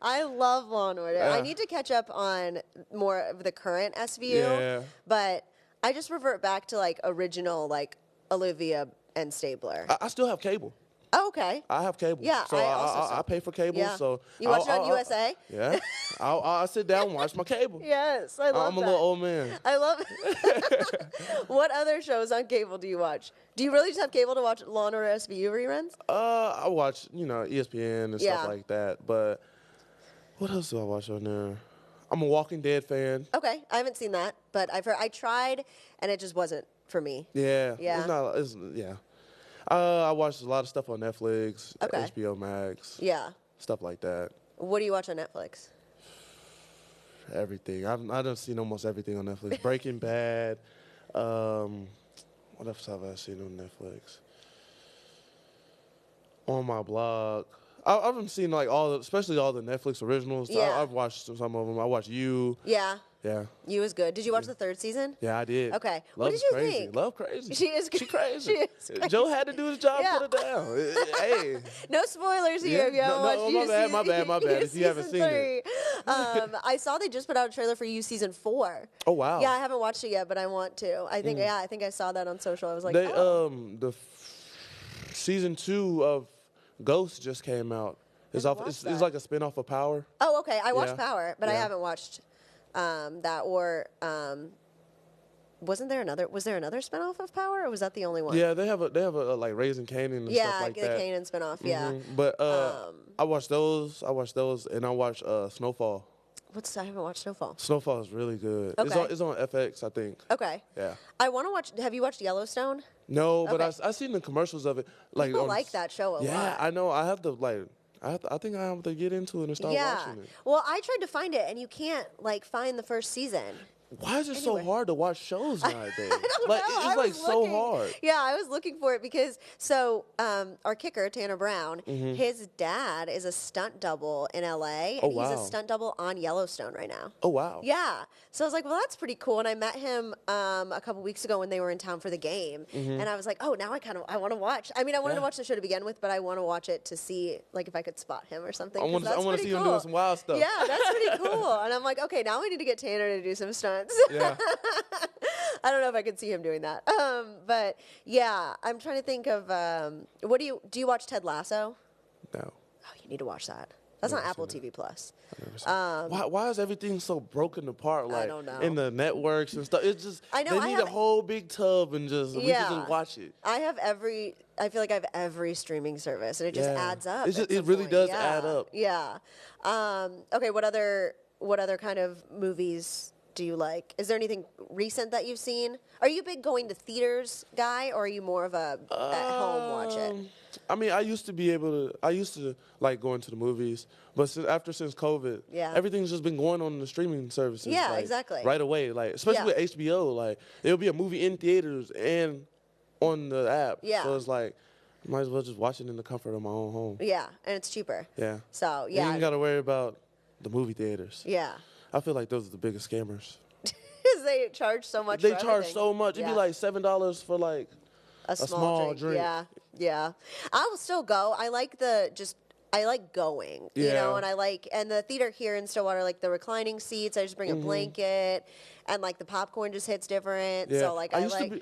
I love Law and Order. I need to catch up on more of the current SVU. Yeah. But I just revert back to like original like Olivia and Stabler. I still have cable. Oh, okay. I have cable. Yeah, so I pay for cable. Yeah. So you watch it on USA? Yeah. I'll sit down and watch my cable. Yes, I love I'm a little old man. I love it. What other shows on cable do you watch? Do you really just have cable to watch Law and Order SVU reruns? I watch, ESPN and stuff like that. But what else do I watch on there? I'm a Walking Dead fan. Okay, I haven't seen that, but I tried, and it just wasn't for me. Yeah. Yeah. I watched a lot of stuff on Netflix, Okay. HBO Max. Yeah. Stuff like that. What do you watch on Netflix? Everything. I've seen almost everything on Netflix. Breaking Bad. What else have I seen on Netflix? On my blog. I've seen like especially all the Netflix originals. Yeah. I've watched some of them. I watched You. Yeah. Yeah. You was good. Did you watch the third season? Yeah, I did. Okay. Love what did you crazy. think? Love crazy. She is She crazy. She is crazy. Joe had to do his job. Yeah. Put her down. Hey. No spoilers here. Yeah. My bad. If you haven't seen it. I saw they just put out a trailer for You season 4. Oh wow. Yeah, I haven't watched it yet, but I want to. I think I think I saw that on social. I was like, the season 2 of Ghost just came out. It's like a spinoff of Power. Oh, okay. I watched Yeah. Power, but I haven't watched that or wasn't there another? Was there another spinoff of Power, or was that the only one? Yeah, they have a like Raising Kanan and stuff like that. Yeah, the Kanan spinoff. Yeah. But I watched those, and I watched Snowfall. I haven't watched Snowfall. Snowfall is really good. Okay. It's on FX, I think. Okay. Yeah. I want to watch. Have you watched Yellowstone? No, but Okay. I seen the commercials of it. Like People like that show a lot. Yeah, I know. I have to I think I have to get into it and start watching it. Well, I tried to find it, and you can't find the first season. Why is it so hard to watch shows nowadays? I don't like know. it's so hard. Yeah, I was looking for it because our kicker Tanner Brown, his dad is a stunt double in LA, and he's a stunt double on Yellowstone right now. Oh wow. Yeah. So I was like, well, that's pretty cool. And I met him a couple weeks ago when they were in town for the game, and I was like, oh, now I want to watch. I mean, I wanted to watch the show to begin with, but I want to watch it to see if I could spot him or something. I want to see him doing some wild stuff. Yeah, that's pretty cool. And I'm like, okay, now we need to get Tanner to do some stunts. Yeah. I don't know if I could see him doing that. But yeah, I'm trying to think of what do you watch Ted Lasso? No. Oh, you need to watch that. That's on Apple TV Plus. Why is everything so broken apart? I don't know. In the networks and stuff. It's just I know, they need a whole big tub and we can just watch it. I feel like I have every streaming service, and it just adds up. It really does add up. Yeah. Okay. What other kind of movies do you like? Is there anything recent that you've seen? Are you a big going to theaters guy, or are you more of a at home watch it? I mean, I used to like going to the movies, but since COVID, everything's just been going on in the streaming services. Yeah, exactly. Right away, especially with HBO, it'll be a movie in theaters and on the app. Yeah. So it's like, might as well just watch it in the comfort of my own home. Yeah, and it's cheaper. Yeah. So You ain't got to worry about the movie theaters. Yeah. I feel like those are the biggest scammers. Because they charge so much. They charge so much. It'd be like $7 for a small drink. Yeah. I will still go. I like going, you know, and the theater here in Stillwater, the reclining seats. I just bring a blanket, and the popcorn just hits different. Yeah. So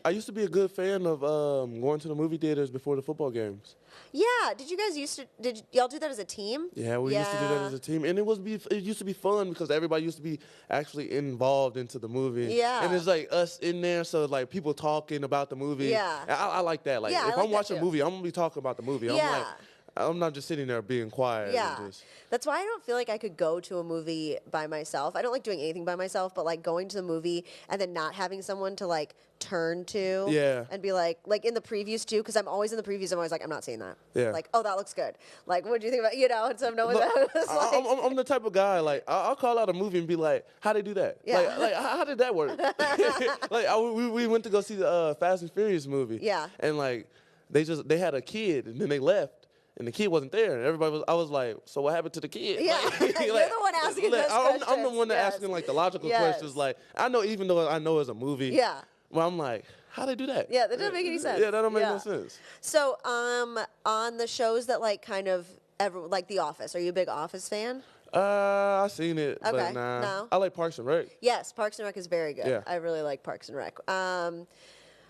I used to be a good fan of going to the movie theaters before the football games. Yeah. Did y'all do that as a team? Yeah, we used to do that as a team, and it used to be fun because everybody used to be actually involved into the movie. Yeah. And it's us in there, so people talking about the movie. Yeah. I like that. If I'm watching a movie, I'm gonna be talking about the movie. Yeah. I'm not just sitting there being quiet. Yeah. That's why I don't feel like I could go to a movie by myself. I don't like doing anything by myself, but going to the movie and then not having someone to turn to. Yeah. And be like in the previews too, because I'm always in the previews. I'm always I'm not seeing that. Yeah. Oh, that looks good. What do you think about, and so no one knows. I'm the type of guy, I'll call out a movie and be like, how'd they do that? Yeah. How did that work? We went to go see the Fast and Furious movie. Yeah. And they had a kid and then they left. And the kid wasn't there, and I was like, so what happened to the kid? Yeah, you're the one asking those questions. I'm the one that asking the logical questions. I know, even though I know it's a movie. Yeah. Well, I'm like, how'd they do that? Yeah, that doesn't make any sense. Yeah, that don't make no sense. So, on the shows that The Office, are you a big Office fan? I seen it, Okay, but nah. no. I like Parks and Rec. Yes, Parks and Rec is very good. Yeah. I really like Parks and Rec.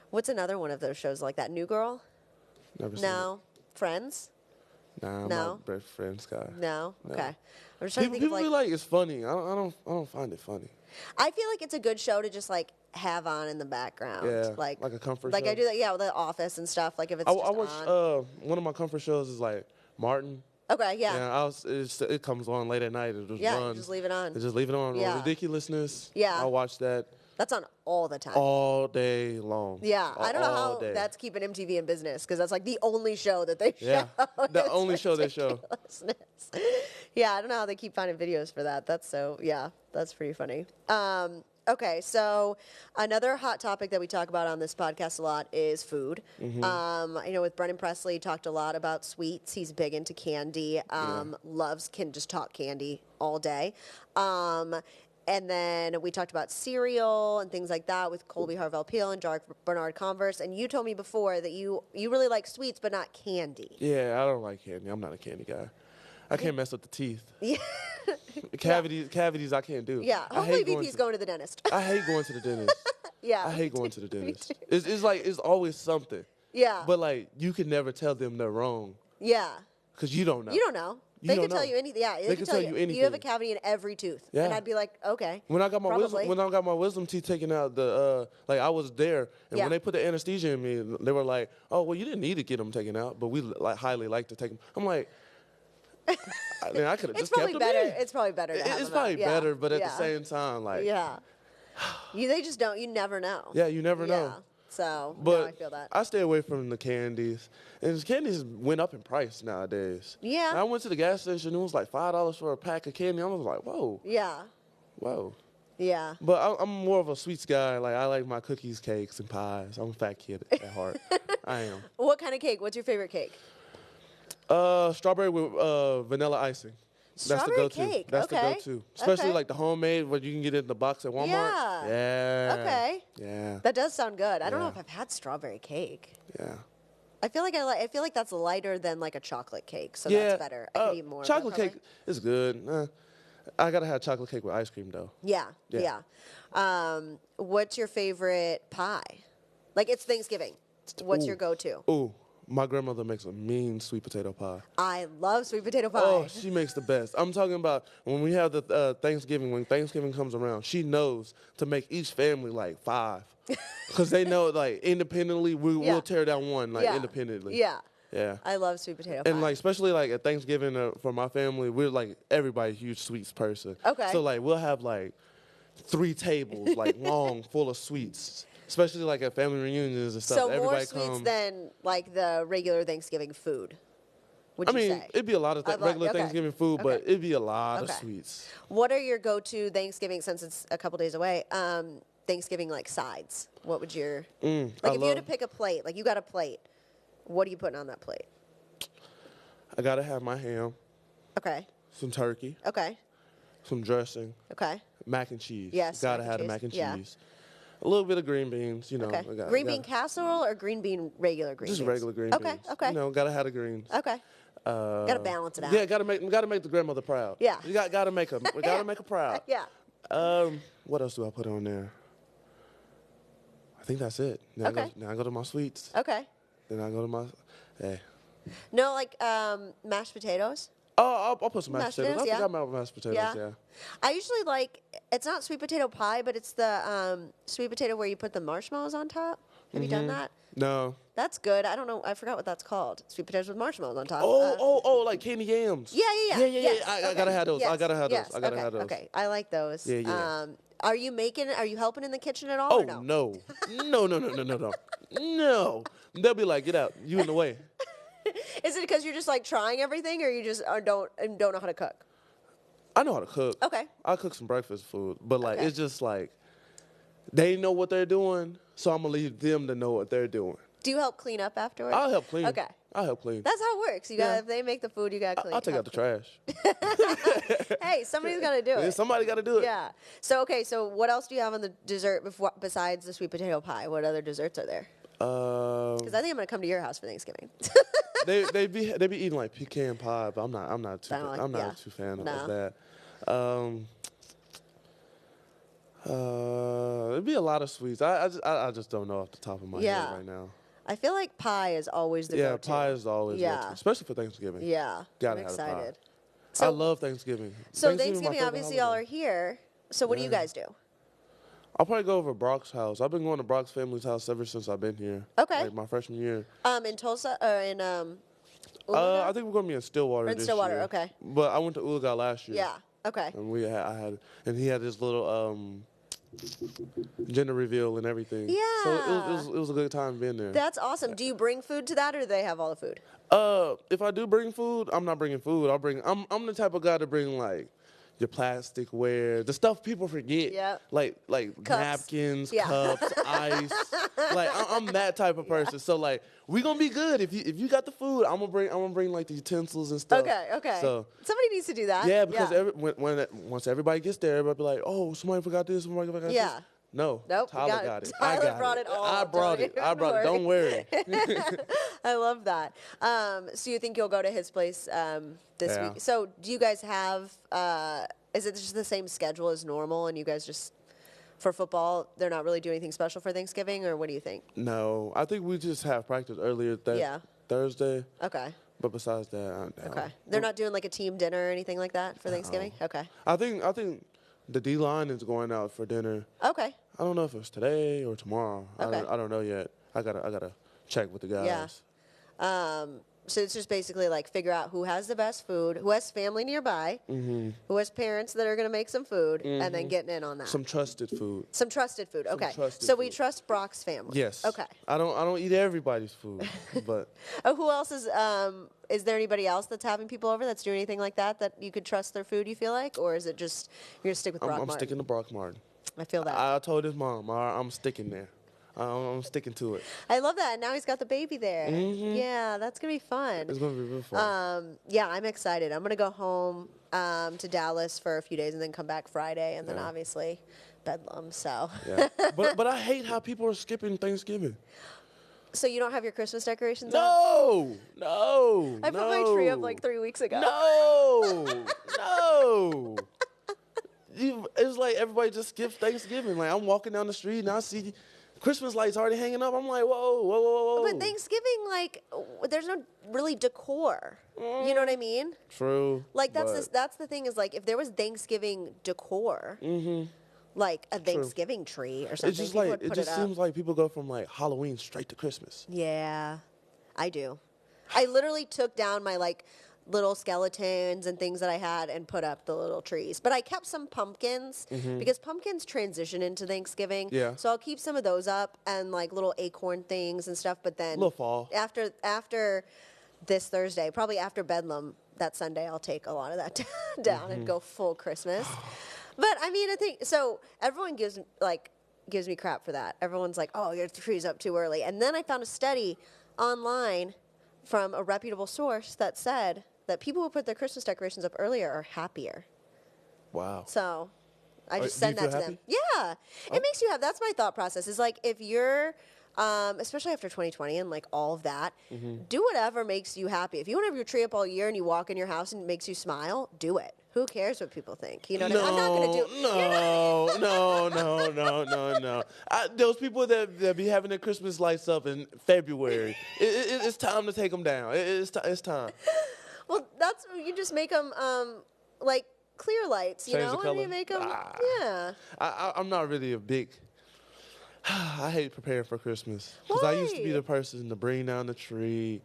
What's another one of those shows like that? New Girl? Never seen No. Friends? Nah, I'm No. not a big Friends guy. No? Okay. I'm just trying to think people be like it's funny. I don't find it funny. I feel like it's a good show to just have on in the background. Yeah, like a comfort show. I do that, with The Office and stuff. If it's I just watch on. one of my comfort shows is Martin. Okay, yeah. It comes on late at night. It just runs. Just leave it on. Just leave it on. Yeah. Ridiculousness. Yeah. I watch that. That's on all the time. All day long. Yeah, I don't know all how day. that's keeping MTV in business, because that's the only show that they show. Yeah, the only show they show. Yeah, I don't know how they keep finding videos for that. That's pretty funny. Okay, so another hot topic that we talk about on this podcast a lot is food. I know with Brennan Presley, talked a lot about sweets. He's big into candy. Can just talk candy all day. And then we talked about cereal and things like that with Colby Harvell Peel and Jark Bernard Converse. And you told me before that you really like sweets, but not candy. Yeah, I don't like candy. I'm not a candy guy. I can't mess with the teeth. Yeah. Cavities I can't do. Yeah. Hopefully VP's going to the dentist. I hate going to the dentist. Yeah. I hate going to the dentist. It's always something. Yeah. But you can never tell them they're wrong. Yeah. Because you don't know. You don't know. They can tell you anything. Yeah, they can tell you anything. You have a cavity in every tooth. Yeah. And I'd be like, okay. When I got my wisdom teeth taken out, I was there, and when they put the anesthesia in me, they were like, "Oh, well, you didn't need to get them taken out, but we highly like to take them." I'm like, I mean, I could have just probably kept better. them in. It's probably better to have It's them probably out. Yeah. better, but at the Yeah. same time, like, Yeah. They just don't. You never know. yeah, you never know. Yeah. So, But no, I feel that. I stay away from the candies. And the candies went up in price nowadays. Yeah. And I went to the gas station, it was like $5 for a pack of candy. I was like, whoa, Yeah. whoa. Yeah. But I'm more of a sweets guy. Like, I like my cookies, cakes, and pies. I'm a fat kid at heart. I am. What kind of cake? What's your favorite cake? Strawberry with vanilla icing. That's the Strawberry go-to. cake, That's okay. the go-to. Especially Okay. like the homemade, what you can get in the box at Walmart. Yeah. Yeah. Okay. Yeah. That does sound good. I don't know Yeah. if I've had strawberry cake. Yeah. I feel like I feel like that's lighter than like a chocolate cake, so Yeah. that's better. I could eat more. of it, Chocolate probably. cake is good. I gotta have chocolate cake with ice cream though. Yeah. Yeah. What's your favorite pie? Like it's Thanksgiving. What's your go-to? Ooh, my grandmother makes a mean sweet potato pie. I love sweet potato pie. Oh, she makes the best. I'm talking about when we have the Thanksgiving, when Thanksgiving comes around, she knows to make each family like 5. Because they know, like, independently, we'll tear down one, like, independently. Yeah. Yeah. I love sweet potato pie. And, like, especially, like, at Thanksgiving for my family, we're, like, everybody's a huge sweets person. Okay. So, like, we'll have, like, 3 tables, like, long, full of sweets. Especially, like, at family reunions and stuff. So more Everybody sweets comes. than like the regular Thanksgiving food. Would I you mean, say? it'd be a lot of regular okay. Thanksgiving food, but it'd be a lot of Okay. sweets. What are your go-to Thanksgiving, since it's a couple days away, Thanksgiving like sides? What would your like if you had to pick a plate, like you got a plate, what are you putting on that plate? I gotta have my ham, Okay. some turkey, Okay. some dressing, Okay. mac and cheese. Yes, Gotta mac and have the cheese. mac and Yeah. cheese. A little bit of green beans, you know. Okay. Green bean casserole or green bean regular green Just beans? regular green okay. beans. Okay. You know, gotta have the greens. Okay. Gotta balance it out. Yeah, gotta make the grandmother proud. Yeah. You gotta make her. We gotta make her proud. Yeah. What else do I put on there? I think that's it. Now Okay. I go to my sweets. Okay. Then I go to my. Hey. No, like mashed potatoes. Oh, I'll put some mashed Mashed potatoes. potatoes, I yeah. forgot about mashed potatoes. Yeah. I usually like, it's not sweet potato pie, but it's the sweet potato where you put the marshmallows on top. Have you done that? No. That's good. I don't know. I forgot what that's called. Sweet potatoes with marshmallows on top. Oh, like candy yams. Yeah. Yes. I gotta have those. Yes. I gotta have those. Yes. I gotta Okay. have those. Okay, I like those. Yeah. Are you helping in the kitchen at all? Oh or no? no. No. They'll be like, get out. You in the way. Is it because you're just like trying everything, or you just don't know how to cook? I know how to cook. Okay. I cook some breakfast food, but like Okay. it's just like they know what they're doing, so I'm gonna leave them to know what they're doing. Do you help clean up afterwards? I'll help clean. Okay. I'll help clean. That's how it works. You got if they make the food, you got to clean. I'll take out the trash. Hey, somebody's got to do Yeah, it. somebody got to do it. Yeah. So what else do you have on the dessert besides the sweet potato pie? What other desserts are there? Because I think I'm gonna come to your house for Thanksgiving. they be eating like pecan pie, but I'm not too fan of that. It'd be a lot of sweets. I just don't know off the top of my head right now. I feel like pie is always the go-to. Pie is always go-to, especially for Thanksgiving. Yeah, Gotta I'm have excited. I love Thanksgiving. So Thanksgiving Thanksgiving obviously y'all are here. So what do you guys do? I'll probably go over to Brock's house. I've been going to Brock's family's house ever since I've been here. Okay. Like my freshman year. In Tulsa or in I think we're going to be in Stillwater in this Stillwater, year. okay. But I went to Ulaga last year. Yeah. Okay. And he had this little gender reveal and everything. Yeah. So it was a good time being there. That's awesome. Do you bring food to that, or do they have all the food? If I do bring food, I'm not bringing food. I'm the type of guy to bring like your plasticware, the stuff people forget. Yep. Like Cups. napkins, Yeah. cups, ice. Like I'm that type of person. So like we gonna be good. If you got the food, I'm gonna bring like the utensils and stuff. Okay. So somebody needs to do that. yeah, because once everybody gets there, everybody be like, oh, somebody forgot this, somebody forgot this. Yeah. No. Nope. Tyler got it. Tyler brought it all. I brought it. Don't worry. I love that. So you think you'll go to his place this week? So do you guys have? Is it just the same schedule as normal, and you guys just for football? They're not really doing anything special for Thanksgiving, or what do you think? No, I think we just have practice earlier Thursday. Okay. But besides that, Okay. They're not doing like a team dinner or anything like that for Thanksgiving. Okay. I think the D line is going out for dinner. Okay. I don't know if it's today or tomorrow. Okay. I don't know yet. I gotta check with the guys. Yeah. So it's just basically like figure out who has the best food, who has family nearby, who has parents that are going to make some food, and then getting in on that. Some trusted food. Some trusted food. Okay. Trusted so we food. trust Brock's family. Yes. Okay. I don't eat everybody's food, but Who else is there anybody else that's having people over that's doing anything like that you could trust their food, you feel like? Or is it just, you're going to stick with Brock I'm Martin? sticking to Brock Martin. I feel that. I told his mom, I'm sticking there. I'm sticking to it. I love that. And now he's got the baby there. Yeah, that's going to be fun. It's going to be real fun. Yeah, I'm excited. I'm going to go home to Dallas for a few days and then come back Friday. And then obviously Bedlam. So. Yeah. But I hate how people are skipping Thanksgiving. So you don't have your Christmas decorations up? No. I put my tree up like 3 weeks ago. No. It's like everybody just skips Thanksgiving. Like I'm walking down the street and I see Christmas lights already hanging up. I'm like, whoa. But Thanksgiving, like, there's no really decor. You know what I mean? True. Like that's the thing is like if there was Thanksgiving decor, like a Thanksgiving tree or something, it's just like it just seems like people go from like Halloween straight to Christmas. Yeah, I do. I literally took down my like little skeletons and things that I had and put up the little trees. But I kept some pumpkins because pumpkins transition into Thanksgiving. Yeah. So I'll keep some of those up and like little acorn things and stuff. But then little fall. After this Thursday, probably after Bedlam that Sunday, I'll take a lot of that down and go full Christmas. But I mean, I think so. Everyone gives me crap for that. Everyone's like, "Oh, your tree's up too early." And then I found a study online from a reputable source that said that people who put their Christmas decorations up earlier are happier. Wow. So I just send that to them. Yeah. It makes you have, that's my thought process, is like if you're, especially after 2020 and like all of that, do whatever makes you happy. If you want to have your tree up all year and you walk in your house and it makes you smile, do it. Who cares what people think? You know what I mean? I'm not going to do No. Those people that be having their Christmas lights up in February, it's time to take them down. It's time. Well, you just make them like clear lights, you Change know, the color. and you make them, yeah. I'm not really a big. I hate preparing for Christmas because I used to be the person to bring down the tree,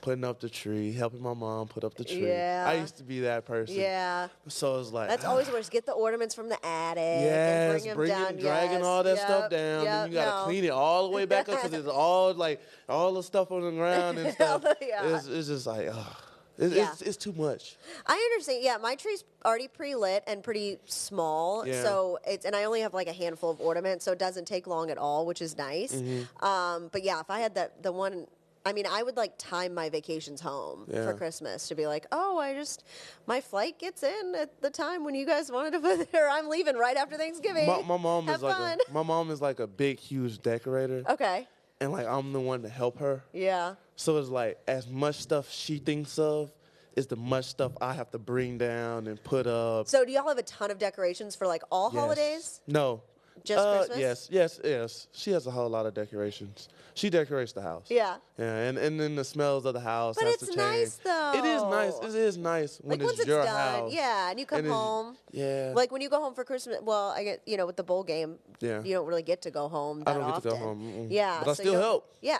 putting up the tree, helping my mom put up the tree. Yeah. I used to be that person. Yeah. So it's like that's always worse. Get the ornaments from the attic yes, and bring them down. Dragging all that stuff down, and you gotta clean it all the way back up because it's all like all the stuff on the ground and stuff. It's just like, ugh. It's too much. I understand. Yeah, my tree's already pre-lit and pretty small, so and I only have like a handful of ornaments, so it doesn't take long at all, which is nice. But yeah, if I had the one, I mean, I would like time my vacations home for Christmas to be like, my flight gets in at the time when you guys wanted to put there. I'm leaving right after Thanksgiving. My mom is like a big, huge decorator. Okay. And like I'm the one to help her. Yeah. So it's like as much stuff she thinks of is the much stuff I have to bring down and put up. So do y'all have a ton of decorations for like all holidays? No. Just Christmas? Yes. She has a whole lot of decorations. She decorates the house. Yeah. Yeah, and then the smells of the house but has it's to change. Nice though. It is nice. It is nice when like, it's your done, house. Yeah, and you come home. Yeah. Like when you go home for Christmas, well, I get, with the bowl game, you don't really get to go home that often. I don't get to go home. Yeah. But I still help. Yeah.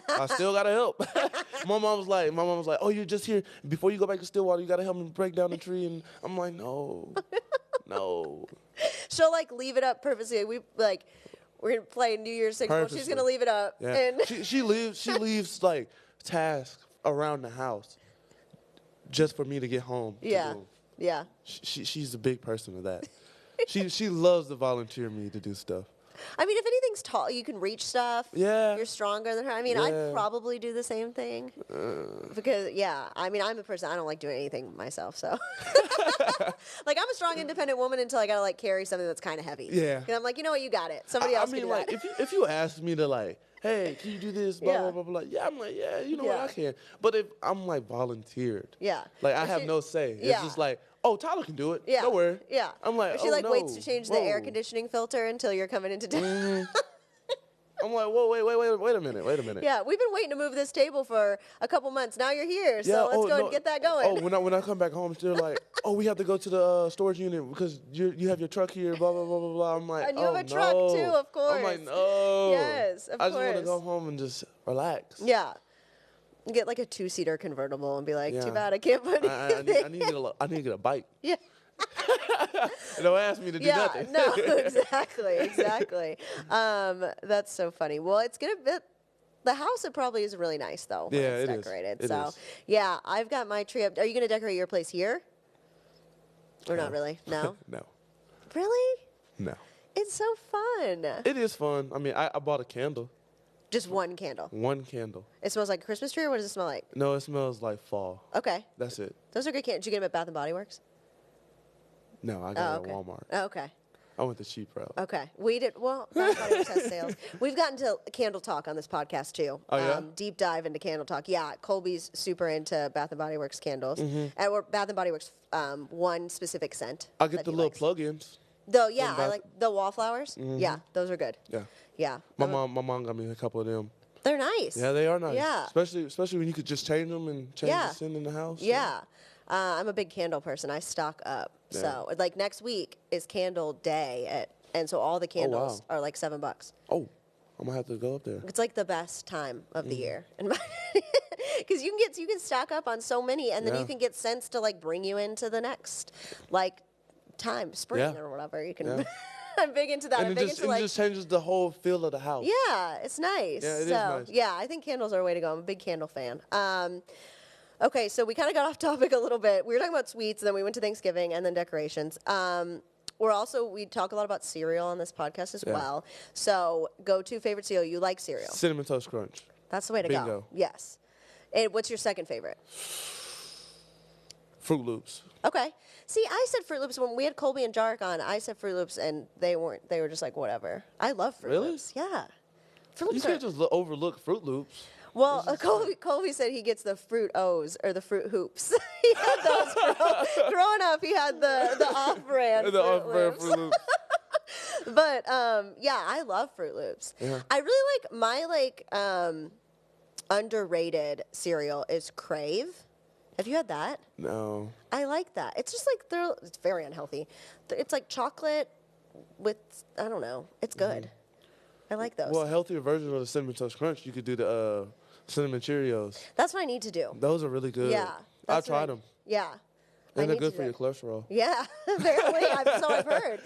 I still gotta help. My mom was like, "Oh, you're just here. Before you go back to Stillwater, you gotta help me break down the tree." And I'm like, no. She'll like leave it up purposely. We're gonna play New Year's Six. Well, she's gonna leave it up. Yeah. And she leaves like tasks around the house just for me to get home. Yeah. Yeah. She's a big person of that. She loves to volunteer me to do stuff. I mean, if anything's tall, you can reach stuff. Yeah. You're stronger than her. I mean, I'd probably do the same thing. Because, I mean, I'm a person, I don't like doing anything myself, so. Like, I'm a strong, independent woman until I gotta, like, carry something that's kind of heavy. Yeah. And I'm like, you know what, you got it. Somebody else can do like, that. if you ask me to, like, hey, can you do this, blah, blah, blah, yeah, I'm like, you know what, I can. But if I'm, like, volunteered. Yeah. Like, I have no say. It's just like, oh, Tyler can do it. Yeah. Don't worry. Yeah. I'm like, she waits to change the air conditioning filter until you're coming into town. I'm like, whoa, wait a minute. Yeah, we've been waiting to move this table for a couple months. Now you're here, so let's go and get that going. Oh, when I come back home, they're like, oh, we have to go to the storage unit because you have your truck here, blah, blah, blah, blah, blah. I'm like, and you have a truck too, of course. I'm like, no. Yes, of course. I just want to go home and just relax. Yeah. Get like a 2-seater convertible and be like, too bad I can't put it I need to get a bike. Yeah. Don't ask me to do nothing. No, exactly. That's so funny. Well, it's going to be, the house, it probably is really nice, though, when it's decorated. It is. Yeah, I've got my tree up. Are you going to decorate your place here? Or not really? No? No. Really? No. It's so fun. It is fun. I mean, I bought a candle. Just one candle? One candle. It smells like a Christmas tree, or what does it smell like? No, it smells like fall. Okay. That's it. Those are good candles. Did you get them at Bath & Body Works? No, I got it at Walmart. Oh, okay. I went the cheap route. Okay. We did, well, Bath & Body Works has sales. We've gotten to candle talk on this podcast, too. Oh, yeah? Deep dive into candle talk. Yeah, Colby's super into Bath & Body Works candles. And Bath & Body Works, one specific scent. I get the little plug-ins. Though, yeah, I like the wallflowers. Yeah, those are good. Yeah. Yeah. My mom got me a couple of them. They're nice. Yeah, they are nice. Yeah. Especially when you could just change them and change the scent in the house. Yeah. I'm a big candle person. I stock up. Yeah. So, like, next week is candle day, and so all the candles are like $7. Oh, I'm going to have to go up there. It's like the best time of the year. Because you can stock up on so many, and then you can get scents to, like, bring you into the next, like, time, spring or whatever. You can... I'm big into that. And it just changes the whole feel of the house. Yeah, it's nice. Yeah, it is nice. Yeah, I think candles are a way to go. I'm a big candle fan. Okay, so we kind of got off topic a little bit. We were talking about sweets, and then we went to Thanksgiving, and then decorations. We talk a lot about cereal on this podcast as well. So, go-to favorite cereal. You like cereal? Cinnamon Toast Crunch. That's the way to go. Yes. And what's your second favorite? Fruit Loops. Okay. See, I said Fruit Loops when we had Colby and Jarek on. I said Fruit Loops, and they weren't. They were just like, whatever. I love Fruit Loops. Yeah. Fruit Loops you can't just overlook Fruit Loops. Well, Colby said he gets the Fruit O's or the Fruit Hoops. He had those growing up. He had the off-brand Fruit Loops. But yeah, I love Fruit Loops. Yeah. I really like my underrated cereal is Crave. Have you had that? No. I like that. It's just like it's very unhealthy. It's like chocolate with, I don't know. It's good. I like those. Well, a healthier version of the Cinnamon Toast Crunch, you could do the Cinnamon Cheerios. That's what I need to do. Those are really good. Yeah. I tried them. Yeah. And they're good for your cholesterol. Yeah, apparently. So I've heard.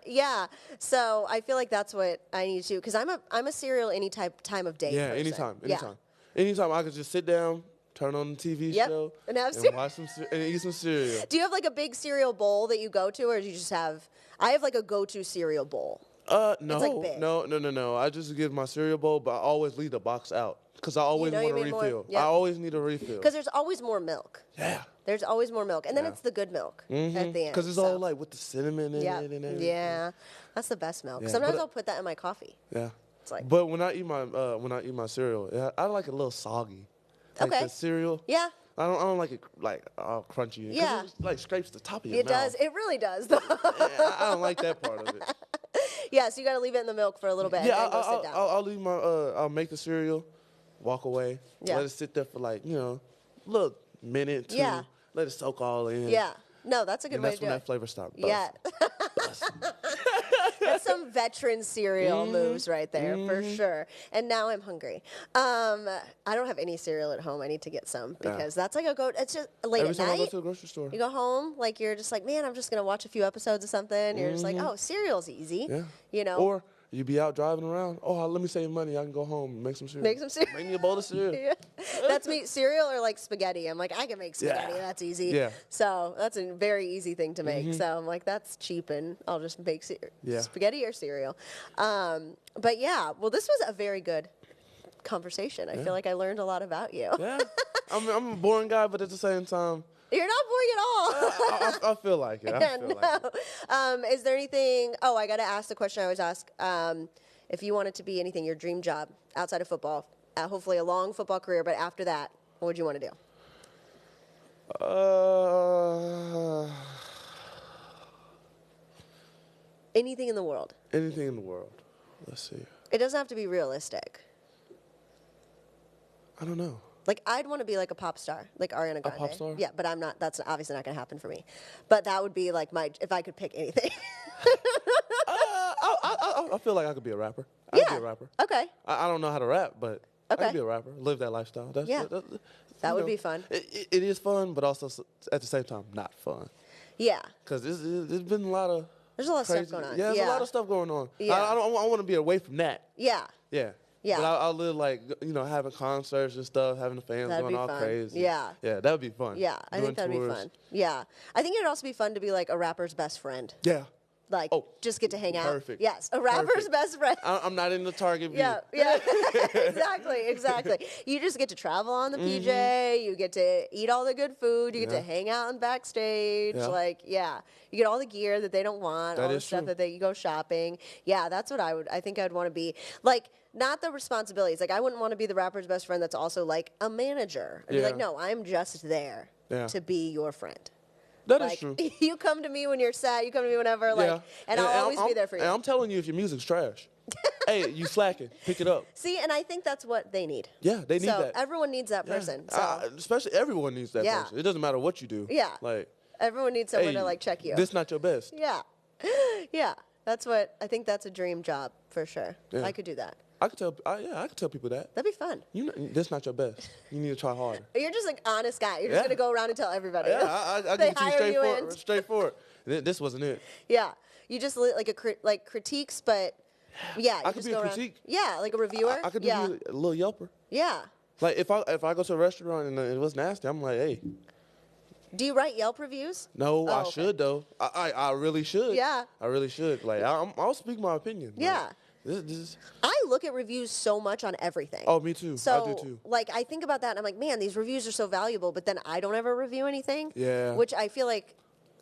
Yeah. So I feel like that's what I need to do because I'm a cereal any time of day. Yeah, person. anytime. Yeah. Anytime I could just sit down, turn on the TV show, and watch and eat some cereal. Do you have like a big cereal bowl that you go to, or do you just have? I have like a go-to cereal bowl. No, it's like big. No. I just give my cereal bowl, but I always leave the box out because I always want a refill. I always need a refill. Because there's always more milk. Yeah. There's always more milk, and then it's the good milk at the end. Because it's all like with the cinnamon in it and everything. Yeah, that's the best milk. Yeah, Sometimes I'll put that in my coffee. Yeah. It's like. But when I eat my cereal, I like it a little soggy. Like the cereal. Yeah. I don't like it like all crunchy. Yeah. It like scrapes the top of your mouth. It does. It really does. Though. I don't like that part of it. Yeah, so you got to leave it in the milk for a little bit. Yeah, and then go sit down. I'll leave my. I'll make the cereal, walk away, let it sit there for like a little minute, two. Yeah. Let it soak all in. Yeah. No, that's a good way to do it. That's when that flavor starts. Yeah. That's some veteran cereal moves right there for sure. And now I'm hungry. I don't have any cereal at home. I need to get some because that's like it's just late Every at time night. I go to the grocery store. You go home, like you're just like, man, I'm just gonna watch a few episodes of something. You're just like, oh, cereal's easy. Yeah. Or you be out driving around. Oh, let me save money. I can go home and make some cereal. Make me a bowl of cereal. Yeah. That's me. Cereal or like spaghetti. I'm like, I can make spaghetti. Yeah. That's easy. Yeah. So that's a very easy thing to make. So I'm like, that's cheap, and I'll just make spaghetti or cereal. But yeah, well, this was a very good conversation. I feel like I learned a lot about you. Yeah. I'm a boring guy, but at the same time, you're not boring at all. I feel like it. Is there anything? Oh, I got to ask the question I always ask. If you wanted to be anything, your dream job outside of football, hopefully a long football career, but after that, what would you want to do? Anything in the world. Anything in the world. Let's see. It doesn't have to be realistic. I don't know. Like, I'd want to be like a pop star, like Ariana Grande. A pop star? Yeah, but I'm not. That's obviously not going to happen for me. But that would be like if I could pick anything. I feel like I could be a rapper. I could be a rapper. Okay. I don't know how to rap, but Okay. I could be a rapper, live that lifestyle. That would be fun. It is fun, but also at the same time not fun. Yeah. Because there's been a lot of There's a lot of crazy, stuff going on. Yeah, there's a lot of stuff going on. Yeah. I want to be away from that. Yeah. Yeah. Yeah. But I'll live like, having concerts and stuff, having the fans That'd going be all fun. crazy. Yeah. Yeah, that would be fun. Yeah, I think that'd tours. be fun. Yeah. I think it'd also be fun to be like a rapper's best friend. Yeah. Like, just get to hang out. Perfect. Yes, a rapper's Perfect. best friend. I'm not in the target view. Yeah, exactly. You just get to travel on the PJ. You get to eat all the good food. You get to hang out and backstage. Yeah. You get all the gear that they don't want. That all the is stuff true. that you go shopping. Yeah, that's what I think I'd want to be. Like, not the responsibilities. Like, I wouldn't want to be the rapper's best friend that's also like a manager. I'd be like, no, I'm just there to be your friend. That is true. You come to me when you're sad. You come to me whenever, and I'll always be there for you. And I'm telling you, if your music's trash, hey, you slacking, pick it up. See, and I think that's what they need. Yeah, they need that. So everyone needs that person. So Especially everyone needs that person. It doesn't matter what you do. Yeah. Like, everyone needs someone to like check you. This not your best. Yeah. Yeah. That's what I think. That's a dream job for sure. Yeah. I could do that. I could tell people that. That'd be fun. This not your best. You need to try harder. You're just like honest guy. You're just gonna go around and tell everybody. Yeah, I They give it to you straightforward. This wasn't it. Yeah. You just like critiques, but yeah. I could be a critique. Yeah, like a reviewer. I could be a little yelper. Yeah. Like if I go to a restaurant and it was nasty, I'm like, hey. Do you write Yelp reviews? No, I should though. I really should. Yeah. I really should. Like I'll speak my opinion. Yeah. Like, I look at reviews so much on everything. Oh, me too. So, I do too. Like, I think about that and I'm like, man, these reviews are so valuable, but then I don't ever review anything. Yeah. Which I feel like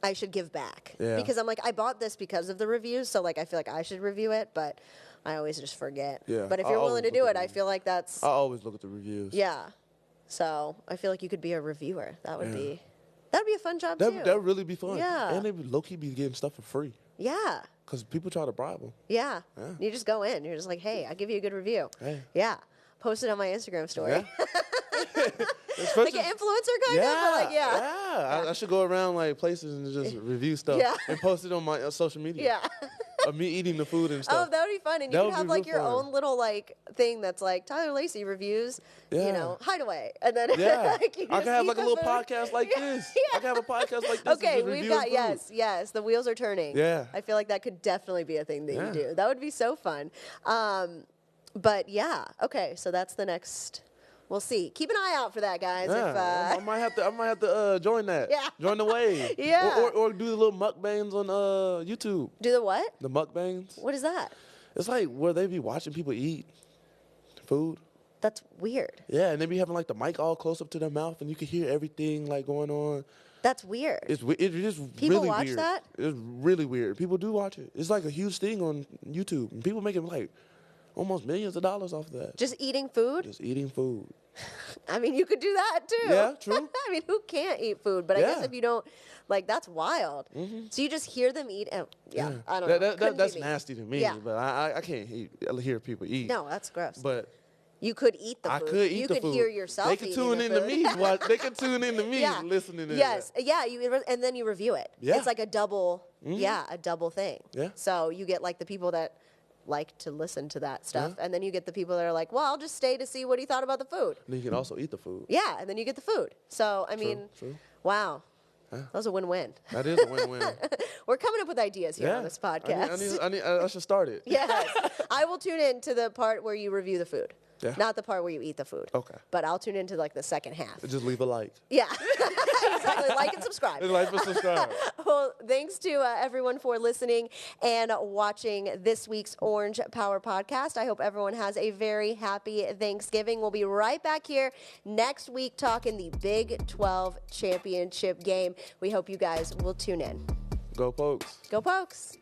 I should give back. Yeah. Because I'm like, I bought this because of the reviews, so like I feel like I should review it, but I always just forget. Yeah. But if you're willing to do it, I feel like that's. I always look at the reviews. Yeah. So I feel like you could be a reviewer. That would be. That'd be a fun job too. That'd really be fun. Yeah. And they would low-key be getting stuff for free. Yeah. Because people try to bribe them. Yeah. You just go in. You're just like, hey, I'll give you a good review. Hey. Yeah. Post it on my Instagram story. Yeah. Like an influencer kind of? But like, I should go around like places and just review stuff and post it on my social media. Yeah. Of me eating the food and stuff. Oh, that would be fun. And you could have like your own little like thing that's like Tyler Lacy reviews, Hideaway. And then like, you I just can have eat like a the little food. podcast like this. I can have a podcast like this. Okay, and just we've review got, food. yes, the wheels are turning. Yeah. I feel like that could definitely be a thing that you do. That would be so fun. But yeah, okay, so that's the next. We'll see. Keep an eye out for that, guys. Yeah, If, I might have to join that. Yeah. Join the wave. Yeah. Or do the little mukbangs on YouTube. Do the what? The mukbangs. What is that? It's like where they be watching people eat food. That's weird. Yeah, and they be having like the mic all close up to their mouth, and you can hear everything like going on. That's weird. It is People really watch weird. that? It's really weird. People do watch it. It's like a huge thing on YouTube. And people making like almost millions of dollars off of that. Just eating food? Just eating food. I mean, you could do that too. Yeah, true. I mean, who can't eat food? But I guess if you don't, like, that's wild. So you just hear them eat. And, I don't know. That's nasty to me. Yeah. But I can't hear people eat. No, that's gross. But you could eat the food. I could eat the food. You could hear yourself. They can tune in to me. They can tune in to me listening to Yes. that. Yeah. And then you review it. Yeah. It's like a double. A double thing. Yeah. So you get like the people that like to listen to that stuff, and then you get the people that are like, well, I'll just stay to see what he thought about the food. And you can also eat the food. Yeah, and then you get the food. So I mean, wow. That was a win-win. That is a win-win. We're coming up with ideas here on this podcast. I should start it. Yes. I will tune in to the part where you review the food. Yeah. Not the part where you eat the food. Okay. But I'll tune into like the second half. Just leave a like. Yeah. Exactly. Like and subscribe. Like and subscribe. Well, thanks to everyone for listening and watching this week's Orange Power Podcast. I hope everyone has a very happy Thanksgiving. We'll be right back here next week talking the Big 12 championship game. We hope you guys will tune in. Go Pokes. Go Pokes.